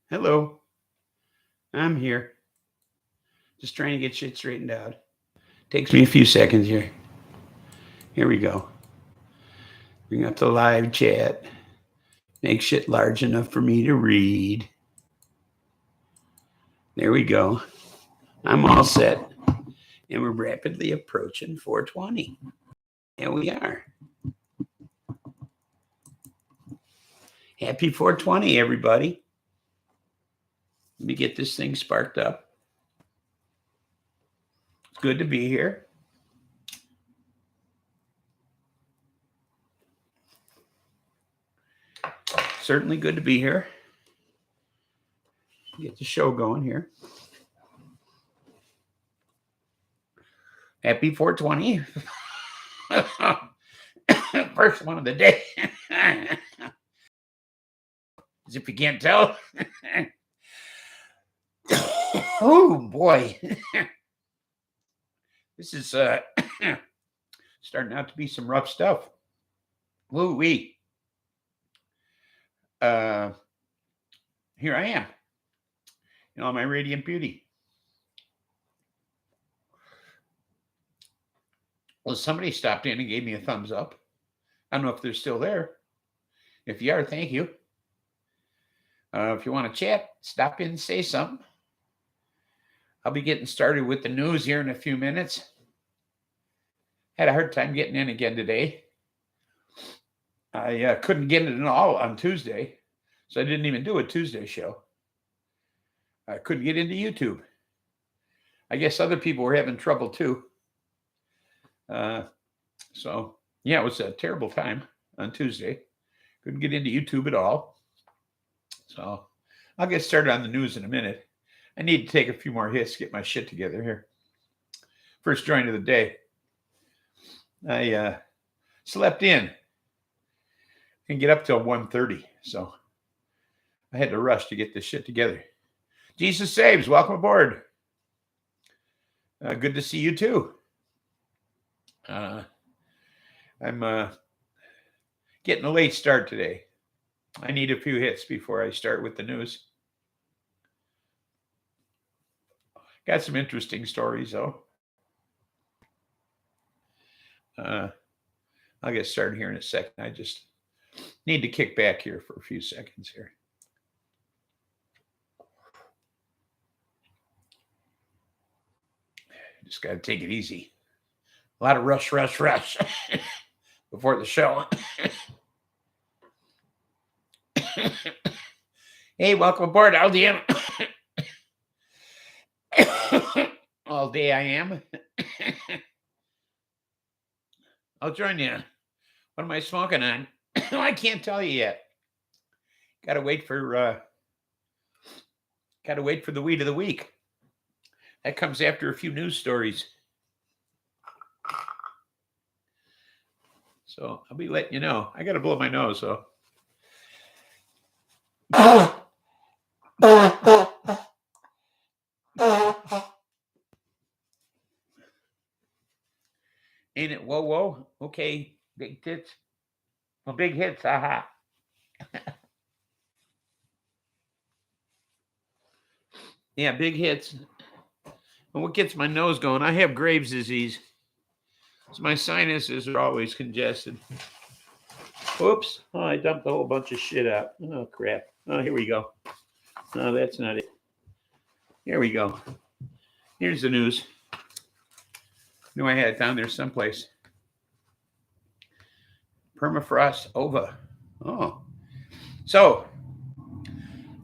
Hello, I'm here. Just trying to get shit straightened out. Takes me a few seconds here. Here we go. Bring up the live chat. Make shit large enough for me to read. There we go. I'm all set. And we're rapidly approaching 420. Here we are. Happy 420, everybody. Let me get this thing sparked up. It's good to be here. Certainly good to be here. Get the show going here. Happy 420. First one of the day. As if you can't tell. Oh, boy. This is starting out to be some rough stuff. Woo-wee. Here I am. In all my radiant beauty. Well, somebody stopped in and gave me a thumbs up. I don't know if they're still there. If you are, thank you. If you want to chat, stop in and say something. I'll be getting started with the news here in a few minutes. Had a hard time getting in again today. I couldn't get it at all on Tuesday, so I didn't even do a Tuesday show. I couldn't get into YouTube. I guess other people were having trouble too. So, yeah, it was a terrible time on Tuesday. Couldn't get into YouTube at all. So, I'll get started on the news in a minute. I need to take a few more hits to get my shit together here. First joint of the day. I slept in and get up till 1:30. So, I had to rush to get this shit together. Jesus Saves, welcome aboard. Good to see you too. I'm getting a late start today. I need a few hits before I start with the news. Got some interesting stories though. I'll get started here in a second. I just need to kick back here for a few seconds here. Just got to take it easy. A lot of rush before the show. Hey, welcome aboard, LDM. All day I am. I'll join you. What am I smoking on? I can't tell you yet. Gotta wait for the weed of the week. That comes after a few news stories. So I'll be letting you know. I got to blow my nose, though. Ain't it? Whoa, whoa. Okay, big tits. Well, big hits. Aha. Yeah, big hits. And what gets my nose going? I have Graves' disease. So my sinuses are always congested. Oops. Oh, I dumped a whole bunch of shit out. Oh, crap. Oh, here we go. No, that's not it. Here we go. Here's the news. Knew I had it down there someplace. Permafrost ova. Oh. So,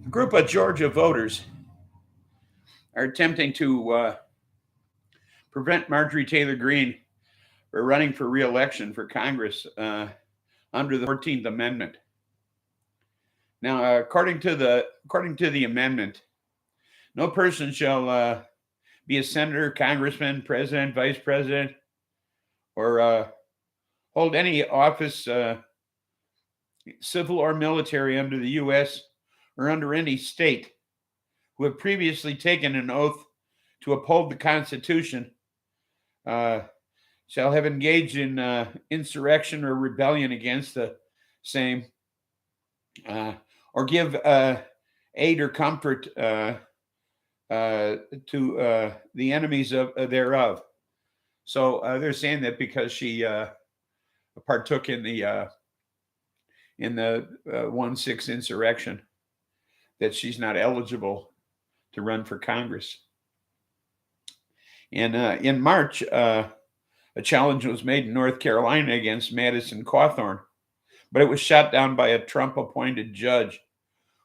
a group of Georgia voters are attempting to prevent Marjorie Taylor Greene from running for re-election for Congress under the 14th Amendment. Now, according to the amendment, no person shall be a senator, congressman, president, vice president, or hold any office, civil or military, under the U.S. or under any state who have previously taken an oath to uphold the Constitution shall have engaged in insurrection or rebellion against the same, or give aid or comfort to the enemies of thereof. So they're saying that because she partook in the 1/6 insurrection, that she's not eligible to run for Congress. And in March, a challenge was made in North Carolina against Madison Cawthorn, but it was shot down by a Trump-appointed judge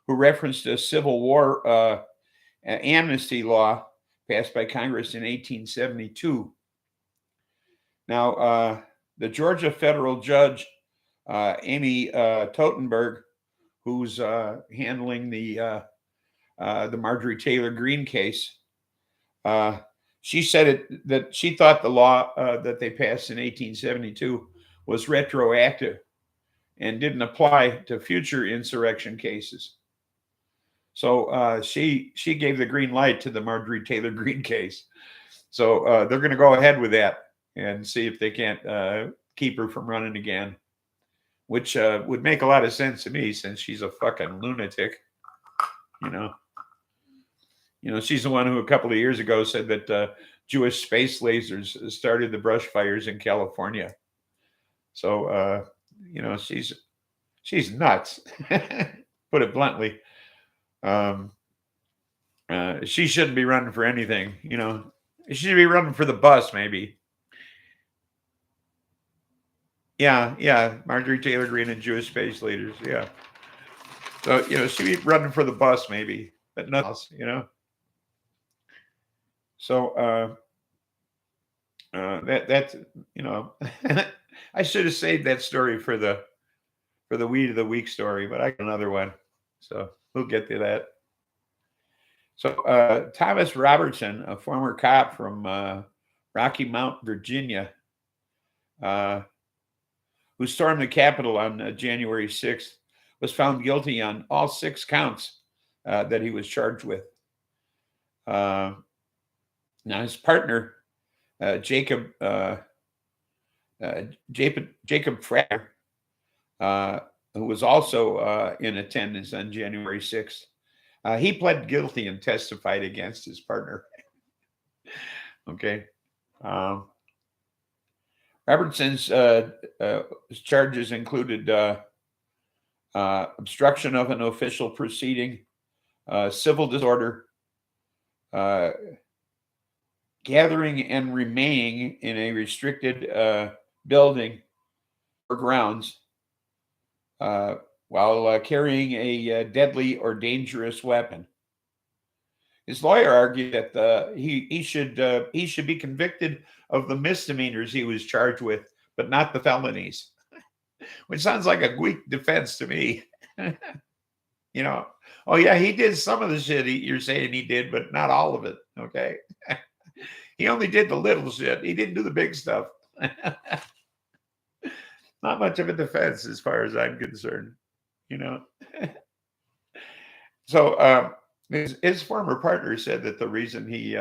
who referenced a Civil War amnesty law passed by Congress in 1872. Now, the Georgia federal judge, Amy Totenberg, who's handling the Marjorie Taylor Greene case, she said that she thought the law that they passed in 1872 was retroactive and didn't apply to future insurrection cases. So she gave the green light to the Marjorie Taylor Greene case. So they're going to go ahead with that and see if they can't keep her from running again, which would make a lot of sense to me since she's a fucking lunatic. She's the one who a couple of years ago said that Jewish space lasers started the brush fires in California. So, she's nuts, put it bluntly. She shouldn't be running for anything, She should be running for the bus, maybe. Yeah, Marjorie Taylor Greene and Jewish space leaders, yeah. So, she'd be running for the bus, maybe, but nothing else, So, that's, I should have saved that story for the Weed of the Week story, but I got another one, so we'll get to that. So, Thomas Robertson, a former cop from Rocky Mount, Virginia, who stormed the Capitol on January 6th, was found guilty on all 6 counts that he was charged with. Now, his partner, Jacob Frater, who was also in attendance on January 6th, he pled guilty and testified against his partner. Okay. Robertson's charges included obstruction of an official proceeding, civil disorder, gathering and remaining in a restricted building or grounds while carrying a deadly or dangerous weapon. His lawyer argued that he should be convicted of the misdemeanors he was charged with, but not the felonies, which sounds like a weak defense to me. Oh yeah, he did some of the shit you're saying he did, but not all of it. Okay, he only did the little shit. He didn't do the big stuff. Not much of a defense as far as I'm concerned. So his former partner said that the reason he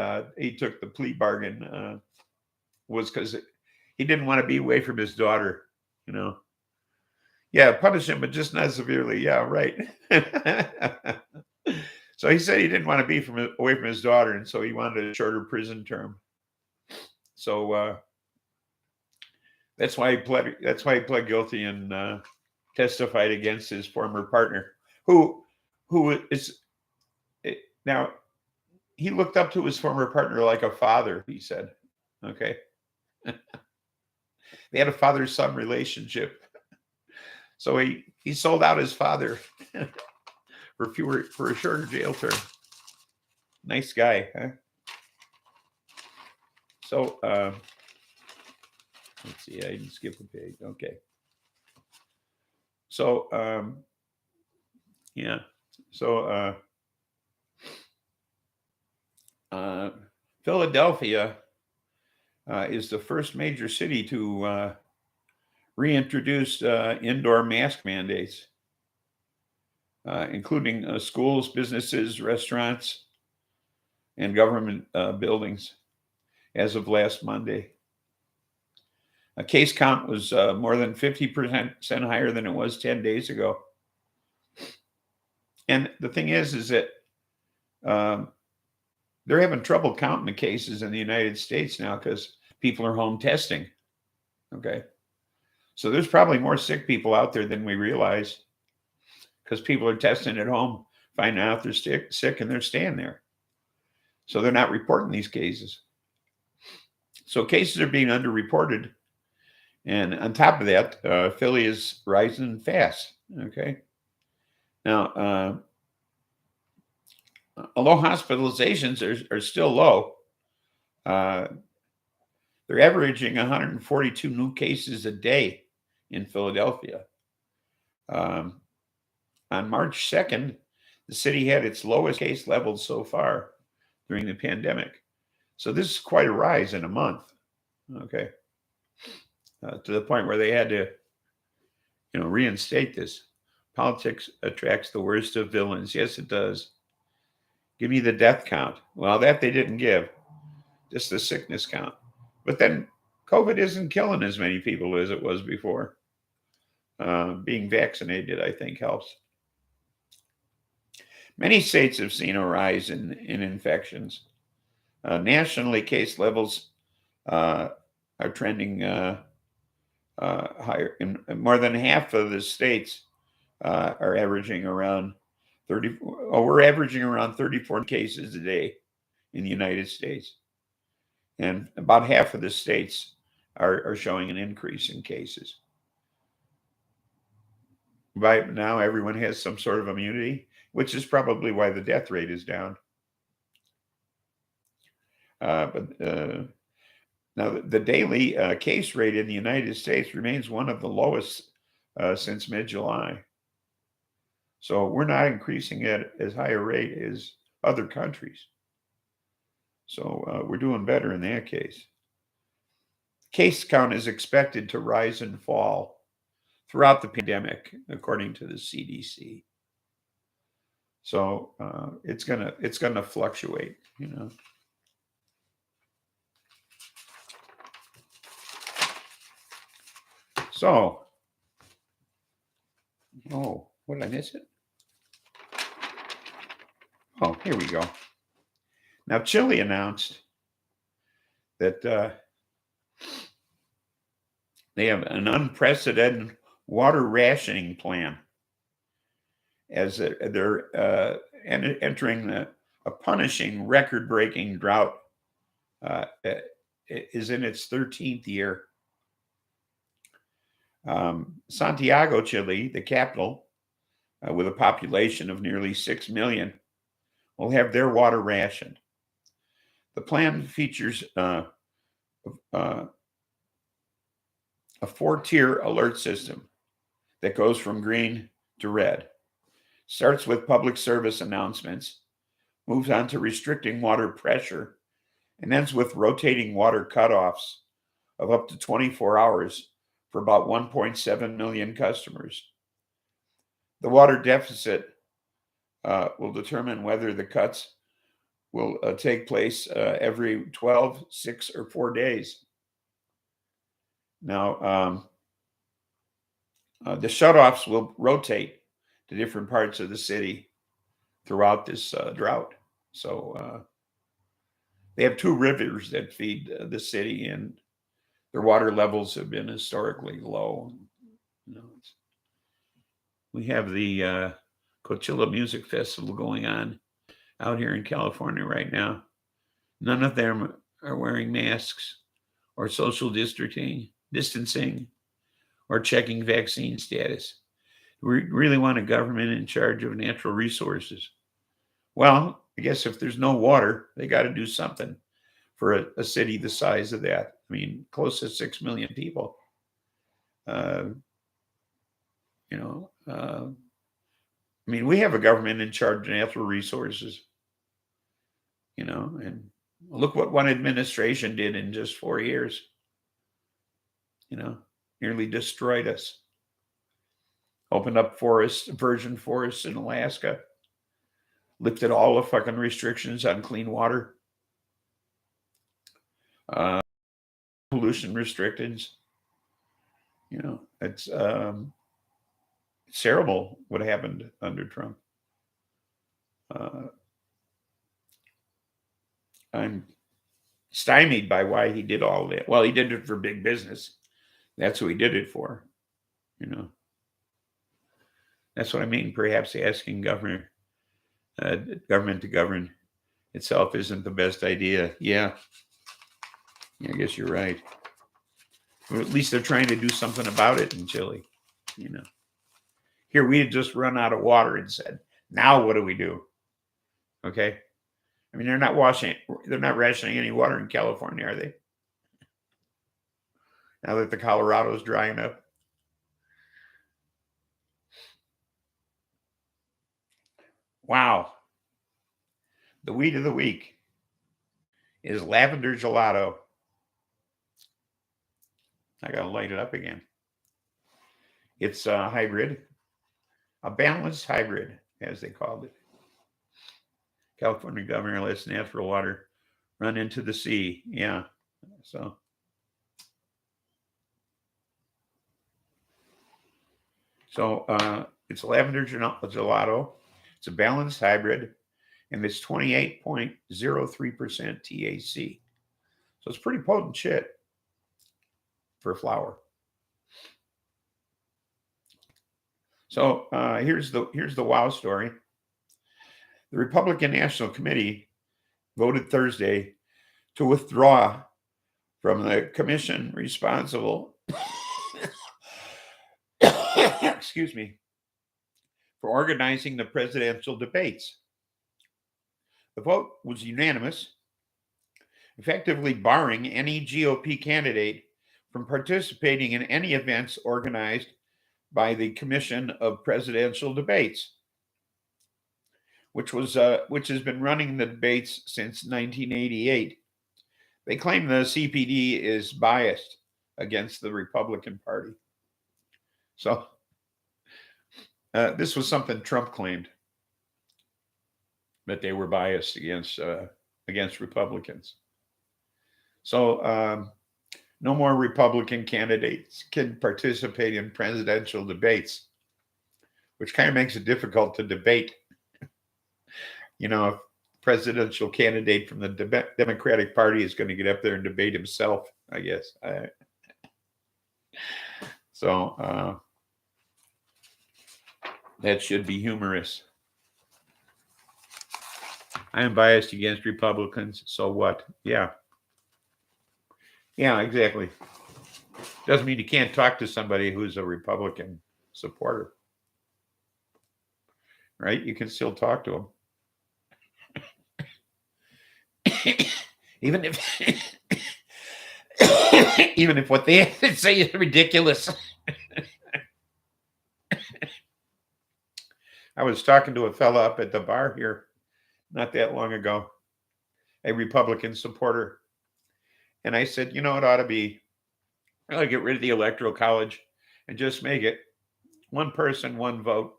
took the plea bargain was because he didn't want to be away from his daughter. Yeah, punish him, but just not severely. Yeah, right. So he said he didn't want to be away from his daughter, and so he wanted a shorter prison term. So that's why he pled guilty and testified against his former partner, who is now he looked up to his former partner like a father. He said, okay, they had a father-son relationship. So he sold out his father for a shorter jail term. Nice guy, huh? So let's see, I didn't skip a page. Okay. So yeah. So Philadelphia is the first major city to reintroduce indoor mask mandates, including schools, businesses, restaurants, and government buildings as of last Monday. A case count was more than 50% higher than it was 10 days ago. And the thing is that they're having trouble counting the cases in the United States now because people are home testing. Okay. So there's probably more sick people out there than we realize because people are testing at home, finding out they're sick, and they're staying there. So they're not reporting these cases. So cases are being underreported. And on top of that, Philly is rising fast. Okay. Now, although hospitalizations are still low, they're averaging 142 new cases a day in Philadelphia. On March 2nd, the city had its lowest case levels so far during the pandemic. So this is quite a rise in a month. Okay. To the point where they had to, reinstate this. Politics attracts the worst of villains. Yes, it does. Give me the death count. Well, that they didn't give, just the sickness count. But then COVID isn't killing as many people as it was before. Being vaccinated, I think, helps. Many states have seen a rise in infections. Nationally, case levels are trending higher. In more than half of the states are averaging around 30. We're averaging around 34 cases a day in the United States, and about half of the states are showing an increase in cases. By now, everyone has some sort of immunity, which is probably why the death rate is down. But now the daily case rate in the United States remains one of the lowest since mid-July. So we're not increasing at as high a rate as other countries. So we're doing better in that case. Case count is expected to rise and fall throughout the pandemic, according to the CDC. So it's gonna fluctuate, So, what did I miss it? Oh, here we go. Now, Chile announced that they have an unprecedented water rationing plan as they're entering a punishing, record-breaking drought. Is in its 13th year. Santiago, Chile, the capital, with a population of nearly 6 million, will have their water rationed. The plan features a 4-tier alert system that goes from green to red. Starts with public service announcements, moves on to restricting water pressure, and ends with rotating water cutoffs of up to 24 hours for about 1.7 million customers. The water deficit will determine whether the cuts will take place every 12, 6, or 4 days. Now, the shutoffs will rotate to different parts of the city throughout this drought. So they have 2 rivers that feed the city, and their water levels have been historically low. We have the Coachella Music Festival going on out here in California right now. None of them are wearing masks or social distancing or checking vaccine status. We really want a government in charge of natural resources. Well, I guess if there's no water, they got to do something for a city the size of that. I mean, close to 6 million people. We have a government in charge of natural resources, and look what one administration did in just 4 years. Nearly destroyed us. Opened up virgin forests in Alaska. Lifted all the fucking restrictions on clean water. Pollution restrictions. It's terrible what happened under Trump. I'm stymied by why he did all that. Well, he did it for big business. That's who he did it for. That's what I mean. Perhaps asking government to govern itself isn't the best idea. Yeah, I guess you're right. Or at least they're trying to do something about it in Chile. Here we had just run out of water and said, now what do we do? Okay. I mean, they're not rationing any water in California, are they? Now that the Colorado's drying up. Wow. The weed of the week is Lavender Gelato. I got to light it up again. It's a hybrid, a balanced hybrid, as they called it. California governor lets natural water run into the sea. Yeah. So it's Lavender Gelato. It's a balanced hybrid, and it's 28.03% THC. So it's pretty potent shit for flower. So here's the wow story. The Republican National Committee voted Thursday to withdraw from the commission responsible excuse me, for organizing the presidential debates. The vote was unanimous, effectively barring any GOP candidate from participating in any events organized by the Commission of Presidential Debates, which has been running the debates since 1988. They claim the CPD is biased against the Republican Party. So this was something Trump claimed, that they were biased against Republicans. So no more Republican candidates can participate in presidential debates, which kind of makes it difficult to debate. A presidential candidate from the Democratic Party is going to get up there and debate himself, I guess. So that should be humorous. I am biased against Republicans, so what? Yeah, exactly. Doesn't mean you can't talk to somebody who's a Republican supporter, right? You can still talk to them. even if what they have to say is ridiculous. I was talking to a fella up at the bar here not that long ago, a Republican supporter. And I said, it ought to be, I'll get rid of the Electoral College and just make it one person, one vote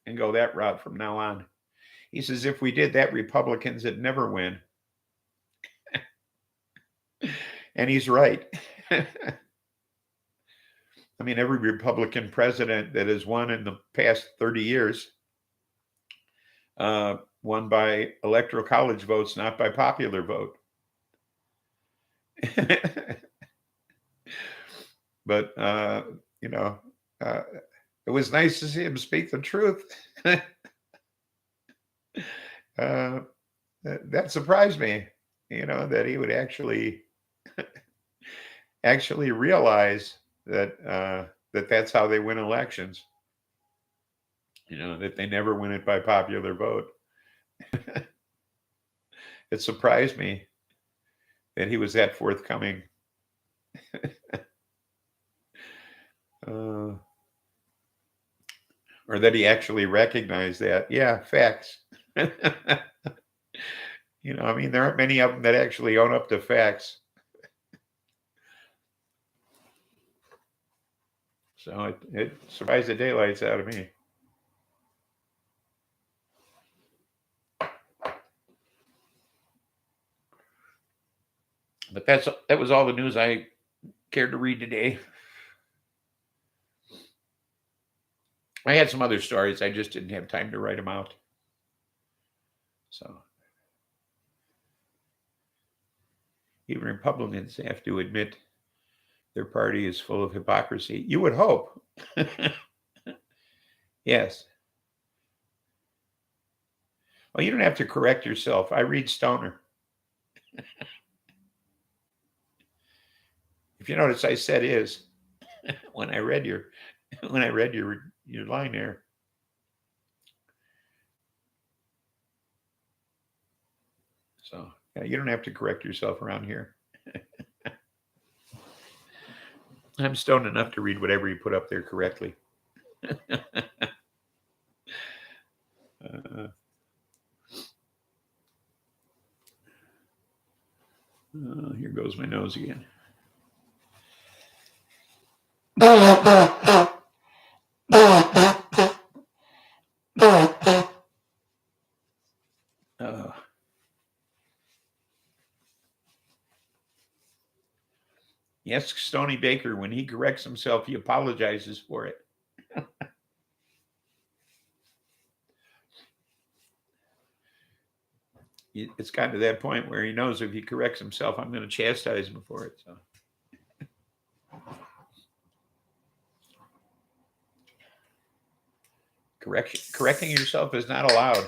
and go that route from now on. He says, if we did that, Republicans would never win. And he's right. I mean, every Republican president that has won in the past 30 years won by Electoral College votes, not by popular vote. But, it was nice to see him speak the truth. That surprised me, that he would actually realize that that's how they win elections. That they never win it by popular vote. It surprised me that he was that forthcoming. Or that he actually recognized that. Yeah, facts. I mean, there aren't many of them that actually own up to facts. So it surprised the daylights out of me. But that was all the news I cared to read today. I had some other stories. I just didn't have time to write them out. So even Republicans have to admit their party is full of hypocrisy. You would hope. Yes. Well, you don't have to correct yourself. I read Stoner. If you notice, I said is when I read your line there. So yeah, you don't have to correct yourself around here. I'm stoned enough to read whatever you put up there correctly. Here goes my nose again. Yes, Stony Baker, when he corrects himself, he apologizes for it. It's gotten to that point where he knows if he corrects himself, I'm going to chastise him for it. So. Correcting yourself is not allowed.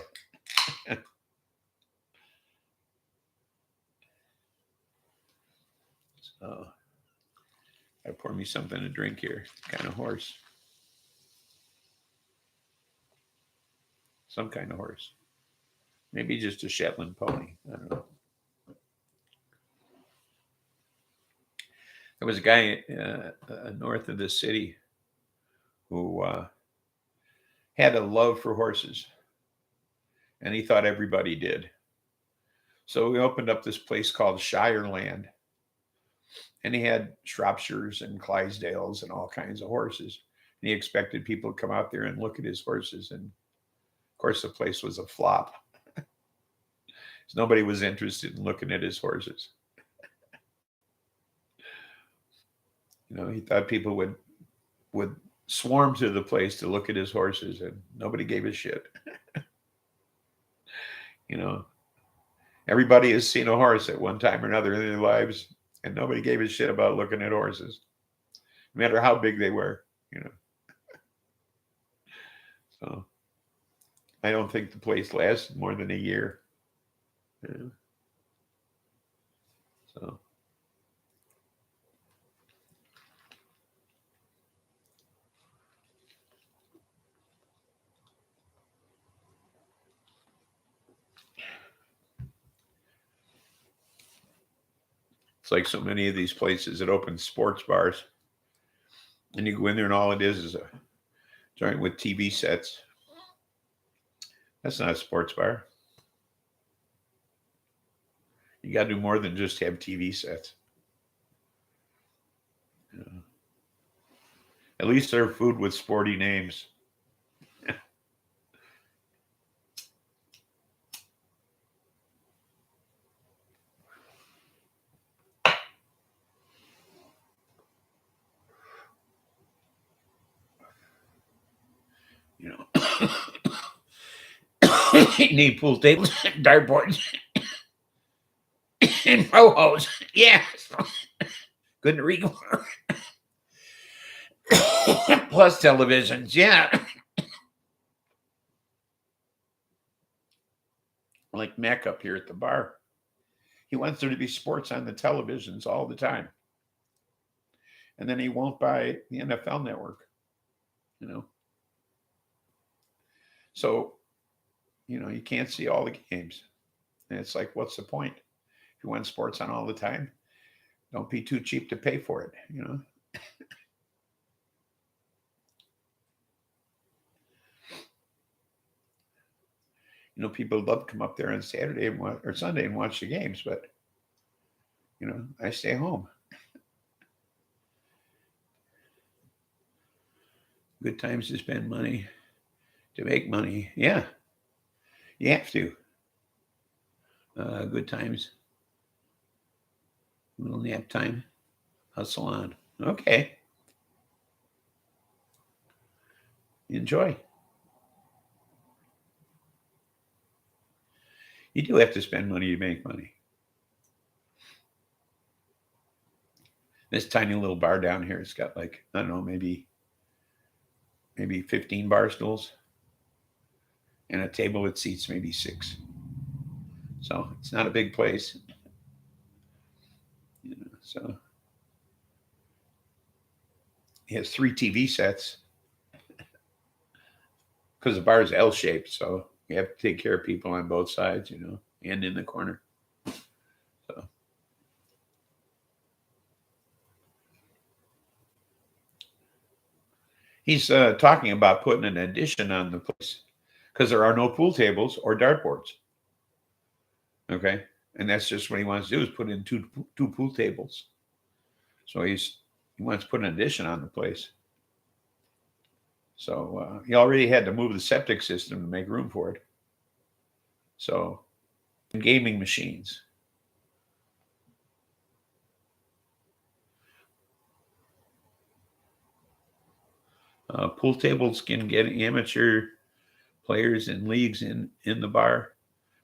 So, I pour me something to drink here. Kind of horse. Some kind of horse. Maybe just a Shetland pony. I don't know. There was a guy north of the city who had a love for horses, and he thought everybody did. So we opened up this place called Shireland, and he had Shropshires and Clydesdales and all kinds of horses. And he expected people to come out there and look at his horses, and of course the place was a flop. So nobody was interested in looking at his horses. You know, he thought people would swarm to the place to look at his horses, and nobody gave a shit. You know, everybody has seen a horse at one time or another in their lives, and nobody gave a shit about looking at horses, no matter how big they were, you know. So I don't think the place lasted more than a year. Yeah. So it's like so many of these places that open sports bars, and you go in there and all it is a joint with TV sets. That's not a sports bar. You got to do more than just have TV sets. You know. At least serve food with sporty names. You know, you need pool tables, dartboards, and pro-hos. Yeah. Good Rico. Plus televisions. Yeah. Like Mac up here at the bar. He wants there to be sports on the televisions all the time. And then he won't buy the NFL network, you know. So, you know, you can't see all the games. And it's like, what's the point? If you want sports on all the time, don't be too cheap to pay for it, you know. You know, people love to come up there on Saturday or Sunday and watch the games, but, you know, I stay home. Good times to spend money, to make money. Yeah, you have to. Good times. A little nap time. Hustle on. Okay. Enjoy. You do have to spend money to make money. This tiny little bar down here, it's got like, I don't know, maybe 15 bar stools and a table that seats maybe 6. So it's not a big place. So he has 3 TV sets because the bar is L-shaped. So you have to take care of people on both sides, and in the corner. So he's talking about putting an addition on the place because there are no pool tables or dartboards. Okay. And that's just what he wants to do, is put in two pool tables. So he wants to put an addition on the place. So he already had to move the septic system to make room for it. So, gaming machines. Pool tables can get amateur players and leagues in the bar,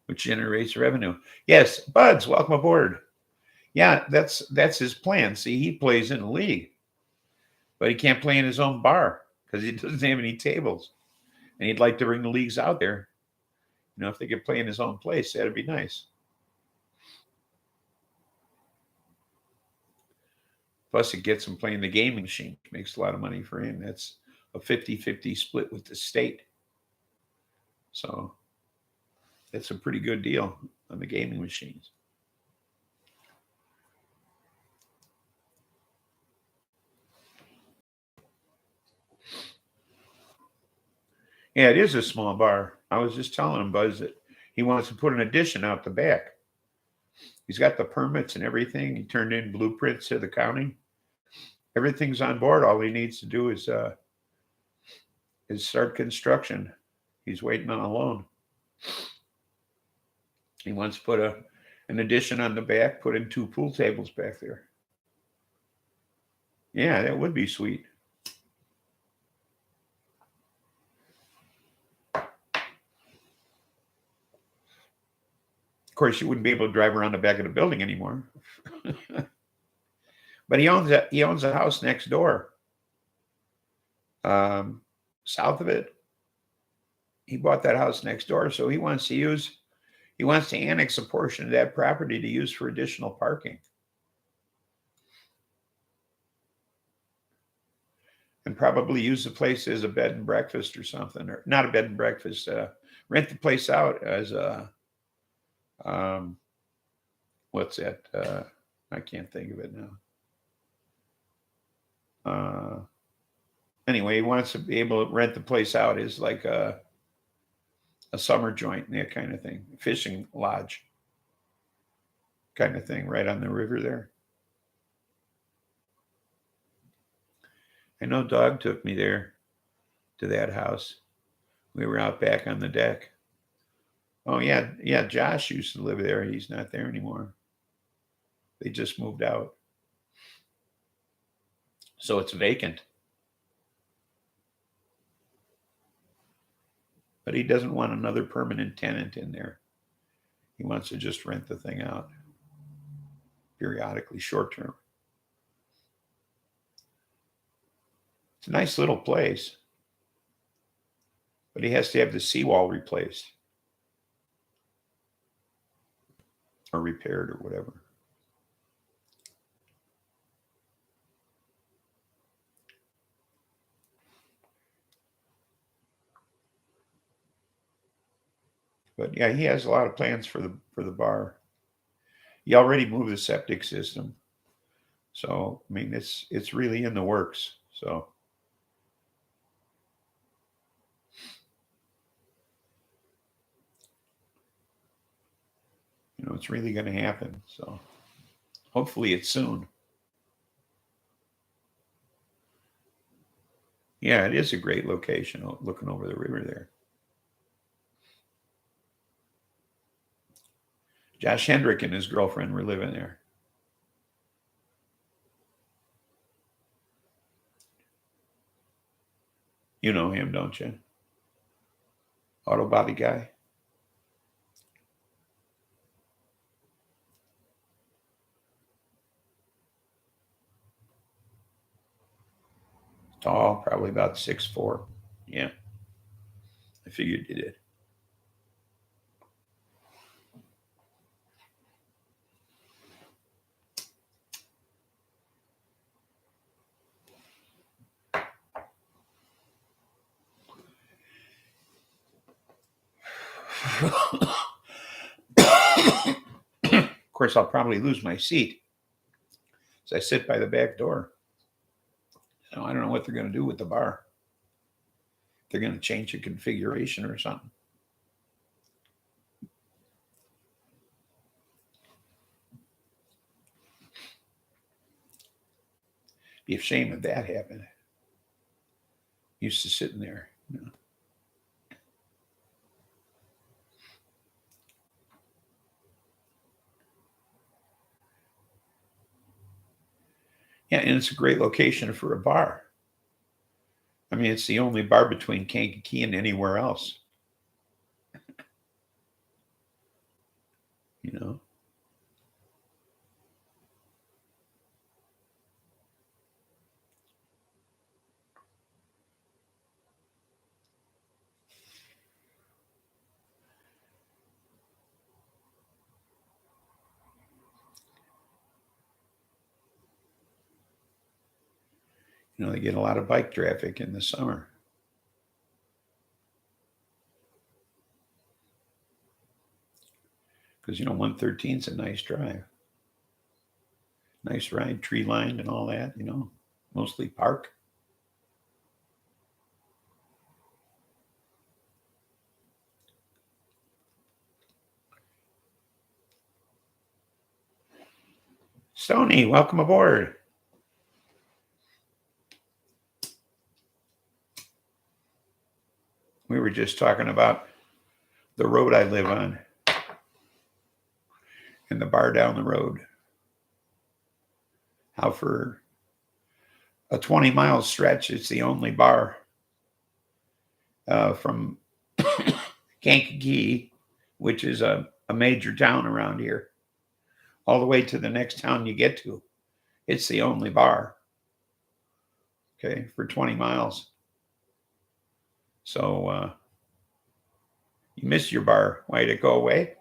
which generates revenue. Yes, Buds, welcome aboard. Yeah, that's his plan. See, he plays in a league, but he can't play in his own bar because he doesn't have any tables. And he'd like to bring the leagues out there. If they could play in his own place, that'd be nice. Plus, it gets him playing the gaming machine, which makes a lot of money for him. That's a 50-50 split with the state. So that's a pretty good deal on the gaming machines. Yeah, it is a small bar. I was just telling him, Buzz, that he wants to put an addition out the back. He's got the permits and everything. He turned in blueprints to the county. Everything's on board. All he needs to do is start construction. He's waiting on a loan. He wants to put an addition on the back, put in 2 pool tables back there. Yeah, that would be sweet. Of course, you wouldn't be able to drive around the back of the building anymore. But he owns a house next door. South of it. He bought that house next door, so he wants to annex a portion of that property to use for additional parking. And probably use the place as a bed and breakfast or something, or not a bed and breakfast, rent the place out as a, what's that? I can't think of it now. Anyway, he wants to be able to rent the place out as like a summer joint and that kind of thing, fishing lodge kind of thing, right on the river there. I know Dog took me there to that house. We were out back on the deck. Oh yeah, Josh used to live there. He's not there anymore. They just moved out. So it's vacant. But he doesn't want another permanent tenant in there. He wants to just rent the thing out periodically, short term. It's a nice little place, but he has to have the seawall replaced or repaired or whatever. But yeah, he has a lot of plans for the bar. He already moved the septic system. So, I mean, it's really in the works. So, it's really going to happen. So, hopefully it's soon. Yeah, it is a great location looking over the river there. Josh Hendrick and his girlfriend were living there. You know him, don't you? Auto body guy. Tall, probably about 6'4". Yeah, I figured you did. Of course, I'll probably lose my seat as I sit by the back door. So I don't know what they're going to do with the bar. They're going to change the configuration or something. Be a shame if that happened. Used to sitting there. You know. Yeah, and it's a great location for a bar. I mean, it's the only bar between Kankakee and anywhere else. You know. You know, they get a lot of bike traffic in the summer. Because, you know, 113 is a nice drive. Nice ride, tree lined and all that, you know, mostly park. Stony, welcome aboard. We were just talking about the road I live on and the bar down the road. How for a 20-mile stretch, it's the only bar from Kankakee, which is a major town around here, all the way to the next town you get to. It's the only bar, okay, for 20 miles. So you missed your bar. Why did it go away?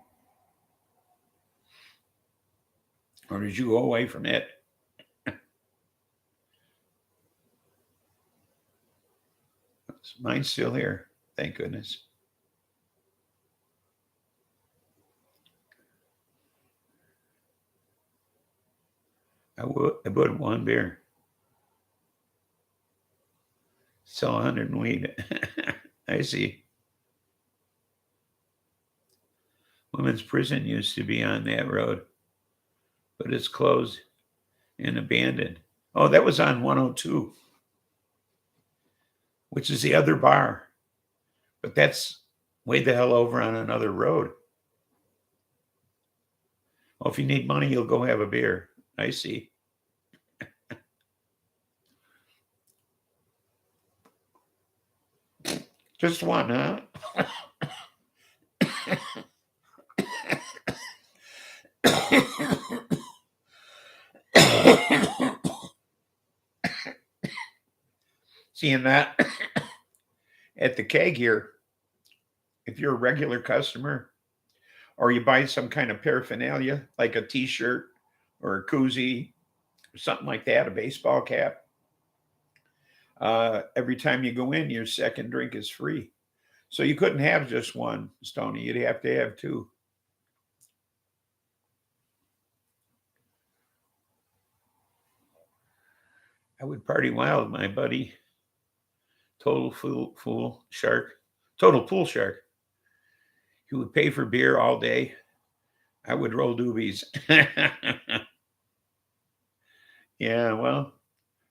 Or did you go away from it? Mine's still here, thank goodness. I bought one beer. Sell 100 in weed. I see. Women's prison used to be on that road, but it's closed and abandoned. Oh, that was on 102, which is the other bar. But that's way the hell over on another road. Well, if you need money, you'll go have a beer. I see. Just one, huh? Seeing that at the keg here, if you're a regular customer or you buy some kind of paraphernalia, like a t-shirt or a koozie or something like that, a baseball cap, every time you go in, your second drink is free. So you couldn't have just one, Stony. You'd have to have two. I would party wild, my buddy. Total pool shark. He would pay for beer all day. I would roll doobies. Yeah, well,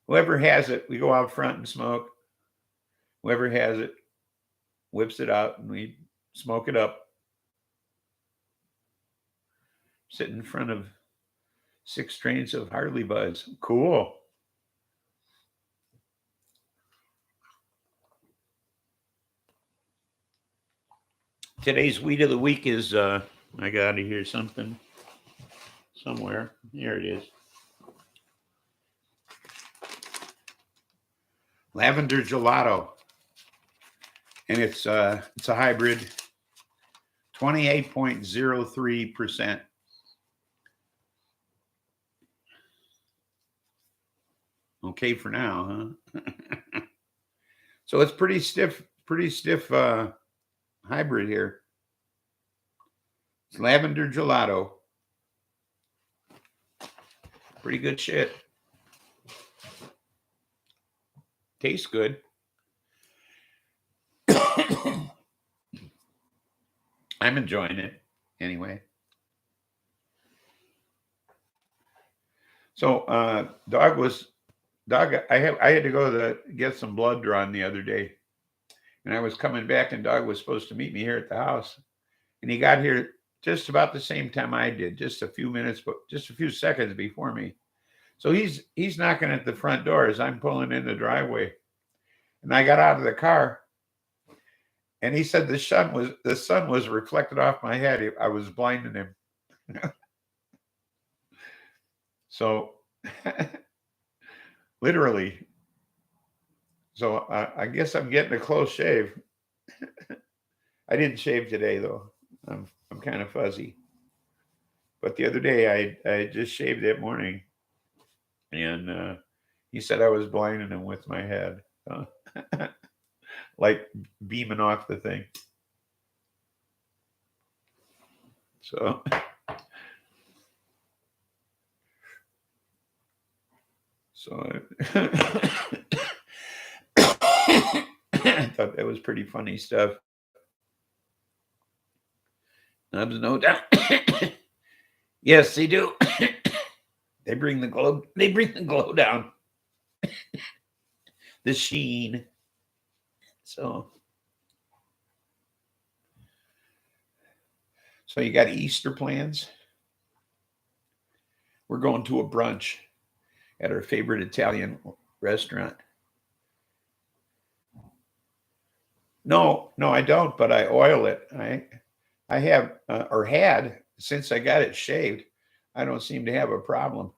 whoever has it, we go out front and smoke. Whoever has it whips it out and we smoke it up. Sit in front of 6 strains of Harley Buzz. Cool. Today's weed of the week is, I got to hear something somewhere. Here it is. Lavender Gelato. And it's a hybrid, 28.03%. Okay for now, huh? So it's pretty stiff hybrid here. It's Lavender Gelato. Pretty good shit. Tastes good. I'm enjoying it anyway. So Dog, I had to go get some blood drawn the other day. And I was coming back, and Dog was supposed to meet me here at the house. And he got here just about the same time I did, just a few seconds before me. So he's knocking at the front door as I'm pulling in the driveway. And I got out of the car, and he said the sun was reflected off my head. I was blinding him. So literally. So I guess I'm getting a close shave. I didn't shave today though. I'm kind of fuzzy. But the other day I just shaved that morning, and he said I was blinding him with my head, like beaming off the thing. So I thought that was pretty funny stuff. There's no doubt. Yes, they do. They bring the glow. They bring the glow down. The sheen. So you got Easter plans? We're going to a brunch at our favorite Italian restaurant. No, I don't, but I oil it. I have or had since I got it shaved. I don't seem to have a problem.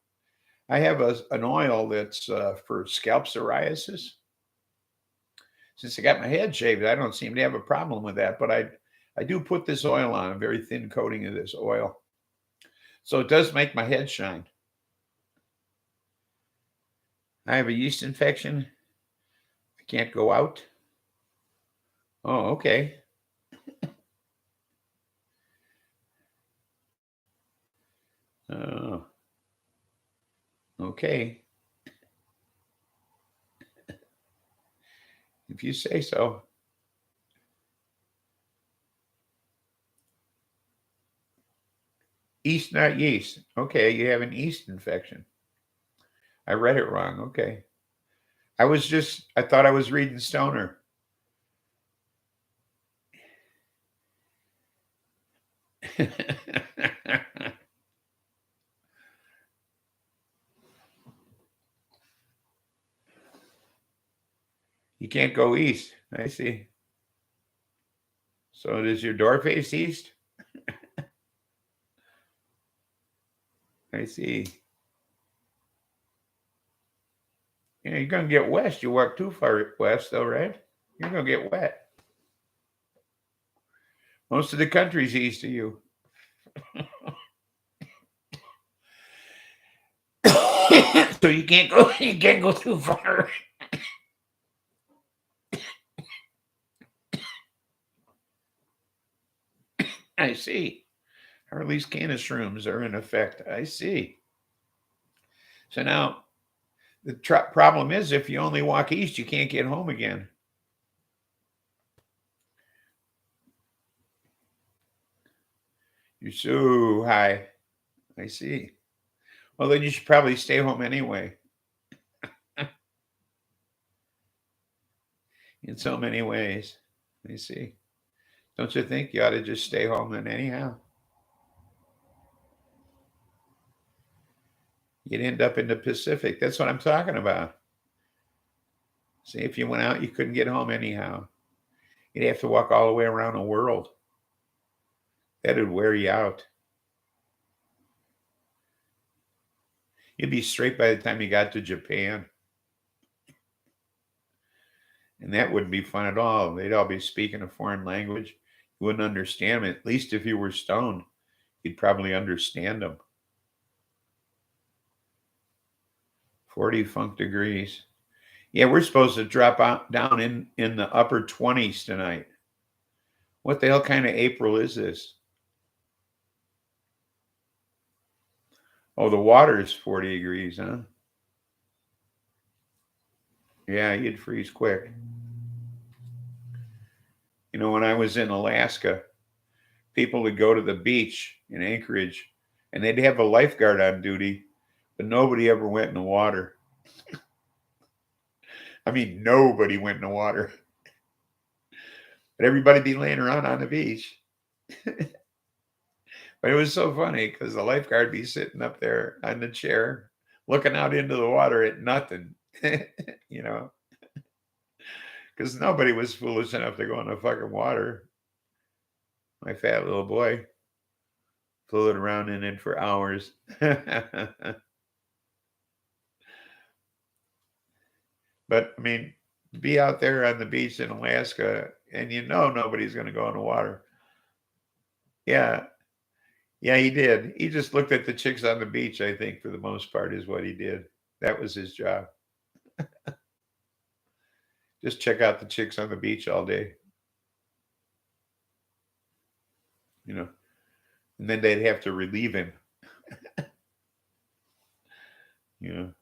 I have an oil that's for scalp psoriasis. Since I got my head shaved, I don't seem to have a problem with that. But I do put this oil on, a very thin coating of this oil. So it does make my head shine. I have a yeast infection. I can't go out. Oh, okay. Oh, okay. If you say so. Yeast, not yeast. Okay, you have an yeast infection. I read it wrong. Okay. I thought I was reading Stoner. You can't go east. I see. So does your door face east? I see. You're going to get west. You walk too far west, though, right? You're going to get wet. Most of the country's east of you. So you can't go too far. I see. Harley's Canis rooms are in effect. I see. So now the problem is if you only walk east, you can't get home again. You're so high. I see. Well, then you should probably stay home anyway. In so many ways. I see. Don't you think you ought to just stay home then anyhow? You'd end up in the Pacific. That's what I'm talking about. See, if you went out, you couldn't get home anyhow. You'd have to walk all the way around the world. That'd wear you out. You'd be straight by the time you got to Japan. And that wouldn't be fun at all. They'd all be speaking a foreign language. You wouldn't understand them. At least if you were stoned, you'd probably understand them. 40 funk degrees. Yeah, we're supposed to drop down in the upper 20s tonight. What the hell kind of April is this? Oh, the water is 40 degrees, huh? Yeah, you'd freeze quick. You know, when I was in Alaska, people would go to the beach in Anchorage and they'd have a lifeguard on duty, but nobody ever went in the water. I mean, nobody went in the water. But everybody'd be laying around on the beach. But it was so funny because the lifeguard be sitting up there on the chair, looking out into the water at nothing, you know, because nobody was foolish enough to go in the fucking water. My fat little boy floated around in it for hours. But I mean, to be out there on the beach in Alaska and you know nobody's going to go in the water. Yeah. Yeah, he did. He just looked at the chicks on the beach, I think, for the most part, is what he did. That was his job. Just check out the chicks on the beach all day. You know, and then they'd have to relieve him. You know.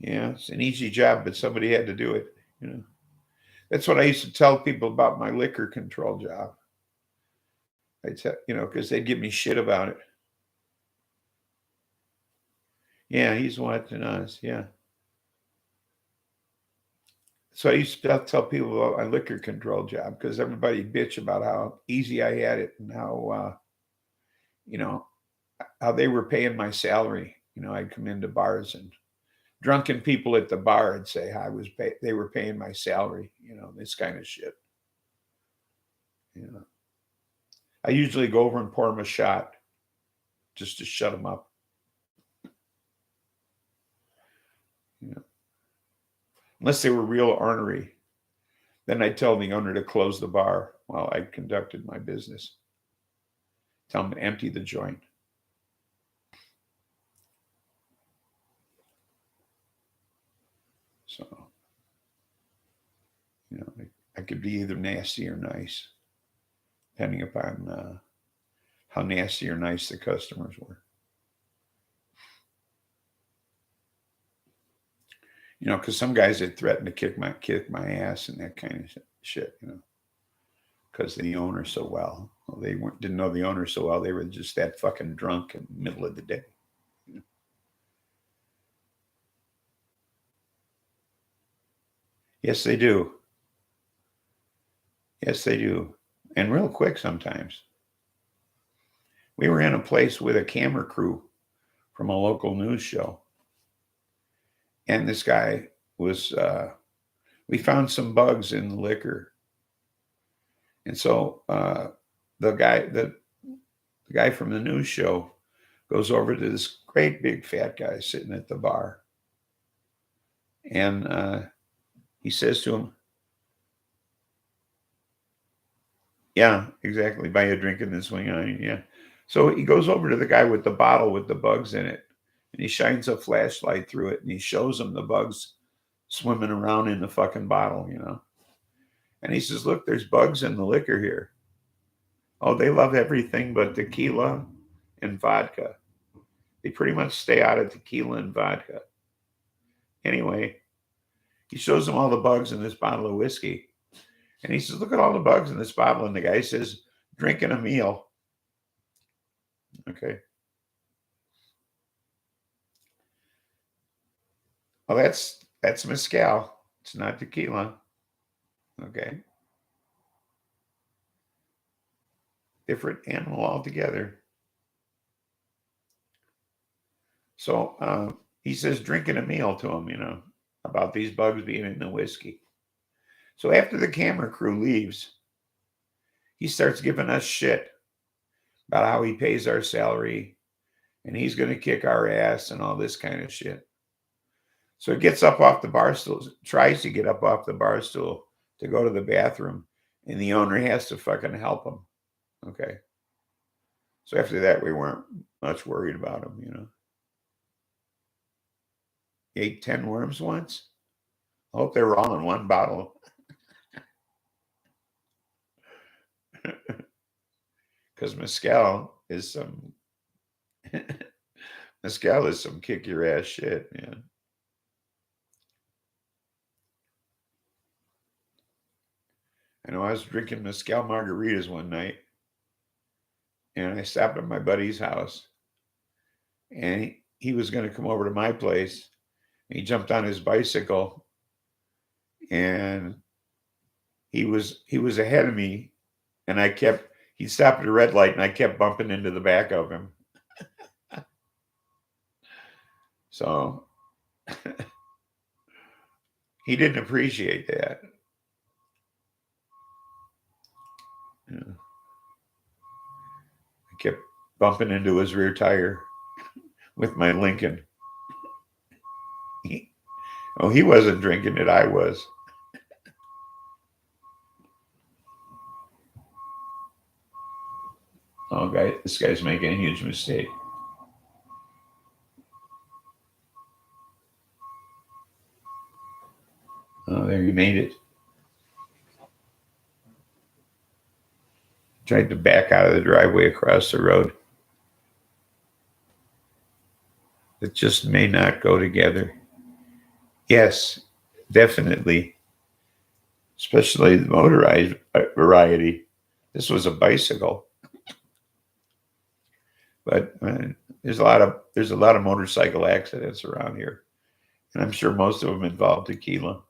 Yeah, it's an easy job, but somebody had to do it. You know, that's what I used to tell people about my liquor control job. I tell you know because they'd give me shit about it. Yeah, he's watching us. Yeah, so I used to tell people about my liquor control job because everybody bitch about how easy I had it and how you know how they were paying my salary. You know, I'd come into bars and drunken people at the bar would say they were paying my salary. You know, this kind of shit. You know, I usually go over and pour them a shot just to shut them up. You know, unless they were real ornery, then I'd tell the owner to close the bar while I conducted my business. Tell them to empty the joint. So, you know, I could be either nasty or nice, depending upon how nasty or nice the customers were. You know, because some guys had threatened to kick my ass and that kind of shit. You know, because the owner so well. Well, they didn't know the owner so well. They were just that fucking drunk in the middle of the day. You know? Yes, they do. Yes, they do, and real quick sometimes. We were in a place with a camera crew from a local news show, and this guy was. We found some bugs in the liquor, and so the guy from the news show goes over to this great big fat guy sitting at the bar, and he says to him, "Yeah, exactly. Buy you a drink and then swing on you." Yeah. So he goes over to the guy with the bottle with the bugs in it, and he shines a flashlight through it, and he shows him the bugs swimming around in the fucking bottle, you know. And he says, "Look, there's bugs in the liquor here. Oh, they love everything but tequila and vodka. They pretty much stay out of tequila and vodka." Anyway, he shows him all the bugs in this bottle of whiskey. And he says, "Look at all the bugs in this bottle." And the guy says, "Drinking a meal." Okay. Well, that's mezcal. It's not tequila. Okay. Different animal altogether. So he says drinking a meal to him, about these bugs being in the whiskey. So after the camera crew leaves, he starts giving us shit about how he pays our salary and he's going to kick our ass and all this kind of shit. So he gets up off the bar stool, tries to get up off the bar stool to go to the bathroom, and the owner has to fucking help him. Okay. So after that, we weren't much worried about him, He ate 10 worms once. I hope they were all in one bottle. Because mezcal is some kick your ass shit, man. I know I was drinking mezcal margaritas one night, and I stopped at my buddy's house, and he was going to come over to my place. And he jumped on his bicycle, and he was ahead of me, and he stopped at a red light, and I kept bumping into the back of him. So he didn't appreciate that. Yeah. I kept bumping into his rear tire with my Lincoln. He wasn't drinking it, I was. Oh, this guy's making a huge mistake. Oh, there, he made it. Tried to back out of the driveway across the road. It just may not go together. Yes, definitely. Especially the motorized variety. This was a bicycle. But there's a lot of motorcycle accidents around here. And I'm sure most of them involve tequila.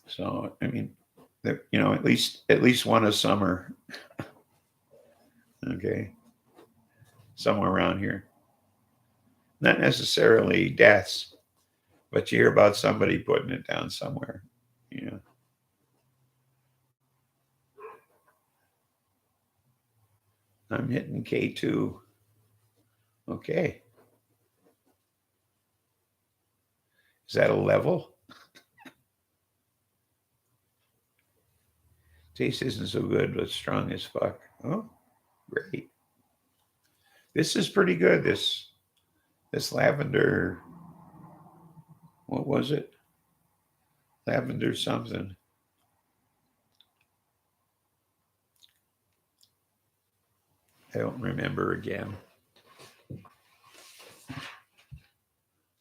So, I mean, at least one a summer. Okay. Somewhere around here. Not necessarily deaths, but you hear about somebody putting it down somewhere. I'm hitting K2. Okay. Is that a level? Taste isn't so good, but strong as fuck. Oh, great. This is pretty good. This lavender, what was it? Lavender something. I don't remember again.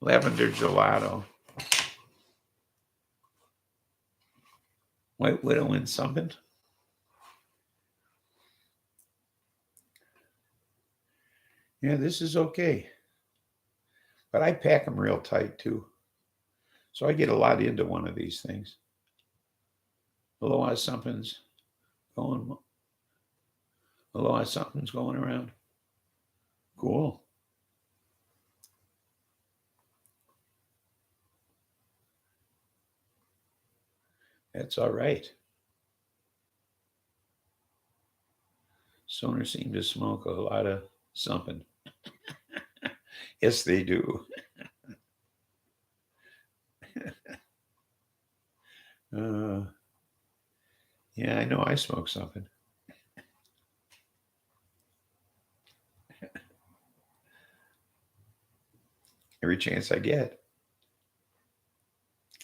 Lavender Gelato. White Widow and something. Yeah, this is okay. But I pack them real tight too. So I get a lot into one of these things. Otherwise something's going around. Cool. That's all right. Stoner seem to smoke a lot of something. Yes, they do. Yeah, I know I smoke something. Every chance I get.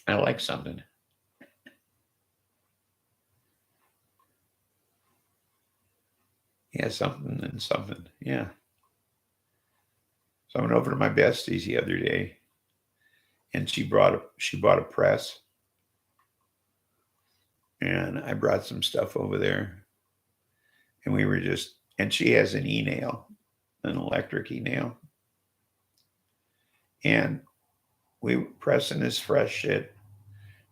I like something. Yeah, something and something. Yeah. So I went over to my bestie's the other day, and she bought a press, and I brought some stuff over there, and we were just And she has an e-nail, an electric e-nail. And we were pressing this fresh shit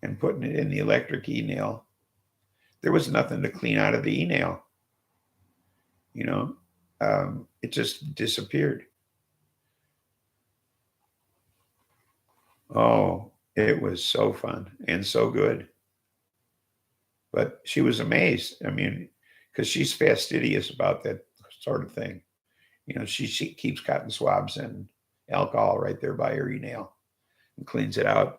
and putting it in the electric e-nail. There was nothing to clean out of the e-nail. You know, it just disappeared. Oh, it was so fun and so good. But she was amazed. I mean, because she's fastidious about that sort of thing. You know, she keeps cotton swabs and alcohol right there by her e-nail and cleans it out.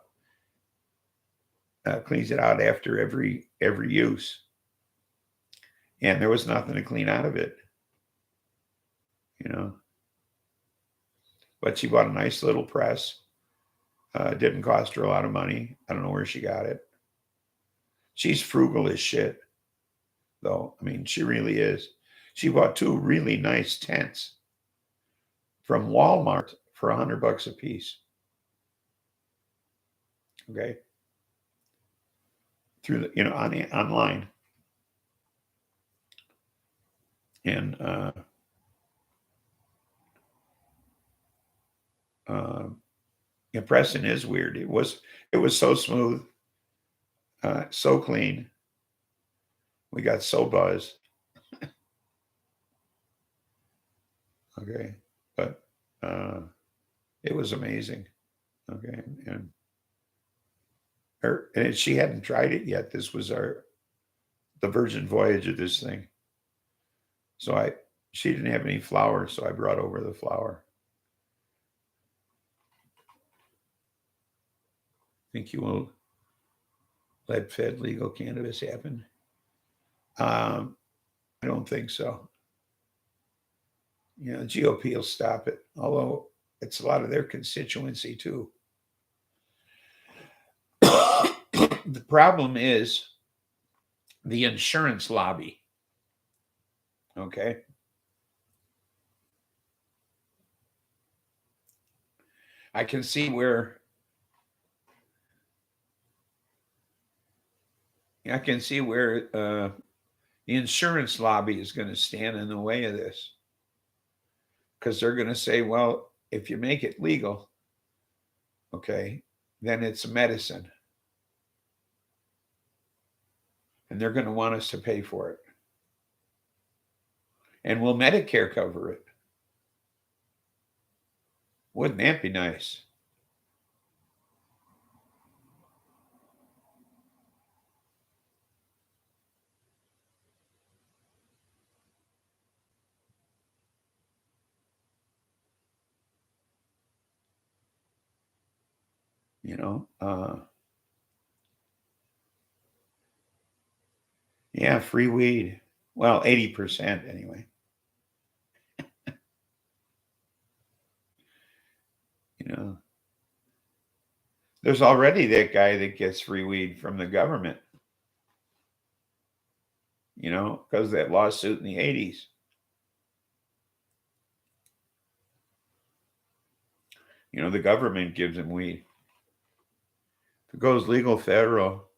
Cleans it out after every use. And there was nothing to clean out of it. You know. But she bought a nice little press. Didn't cost her a lot of money. I don't know where she got it. She's frugal as shit, though. I mean, she really is. She bought 2 really nice tents from Walmart for $100 a piece. Okay. Through the, online. And pressing is weird. It was so smooth, so clean. We got so buzzed. Okay, but it was amazing. Okay, and she hadn't tried it yet. This was the virgin voyage of this thing. So she didn't have any flour, so I brought over the flour. Think you will let fed legal cannabis happen? I don't think so. You know, the GOP will stop it, although it's a lot of their constituency too. The problem is the insurance lobby. Okay. I can see where the insurance lobby is going to stand in the way of this. Because they're going to say, well, if you make it legal, okay, then it's medicine. And they're going to want us to pay for it. And will Medicare cover it? Wouldn't that be nice? You know, yeah, free weed. Well, 80% anyway. You know, there's already that guy that gets free weed from the government, you know, because of that lawsuit in the 80s. You know, the government gives him weed. If it goes legal federal,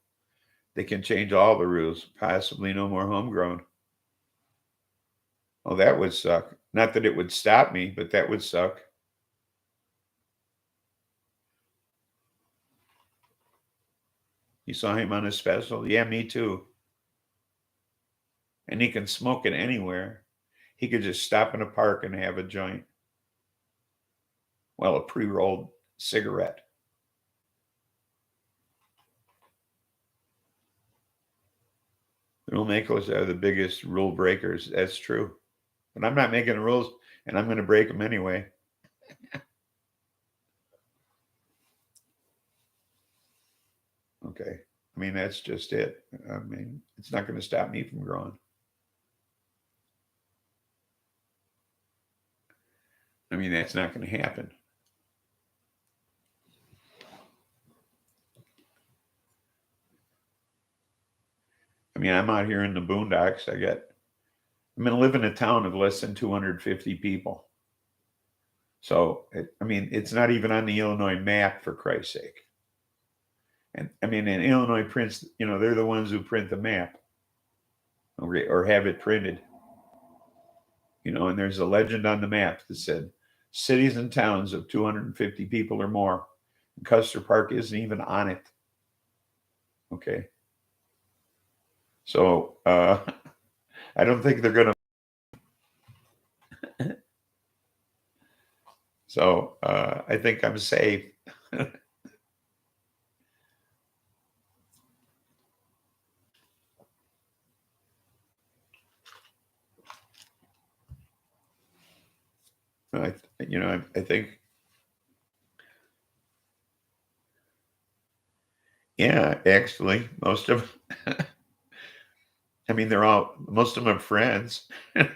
they can change all the rules, possibly no more homegrown. Oh, that would suck. Not that it would stop me, but that would suck. You saw him on a special? Yeah, me too. And he can smoke it anywhere. He could just stop in a park and have a joint. Well, a pre-rolled cigarette. The rule makers are the biggest rule breakers. That's true. But I'm not making the rules, and I'm going to break them anyway. Okay. I mean, that's just it. I mean, it's not going to stop me from growing. I mean, that's not going to happen. I mean, I'm out here in the boondocks. I'm going to live in a town of less than 250 people. So, it's not even on the Illinois map, for Christ's sake. And Illinois prints, they're the ones who print the map or have it printed. And there's a legend on the map that said cities and towns of 250 people or more. And Custer Park isn't even on it. Okay. So I don't think they're going to. So I think I'm safe. I think, yeah, actually, most of, I mean, most of them are friends. I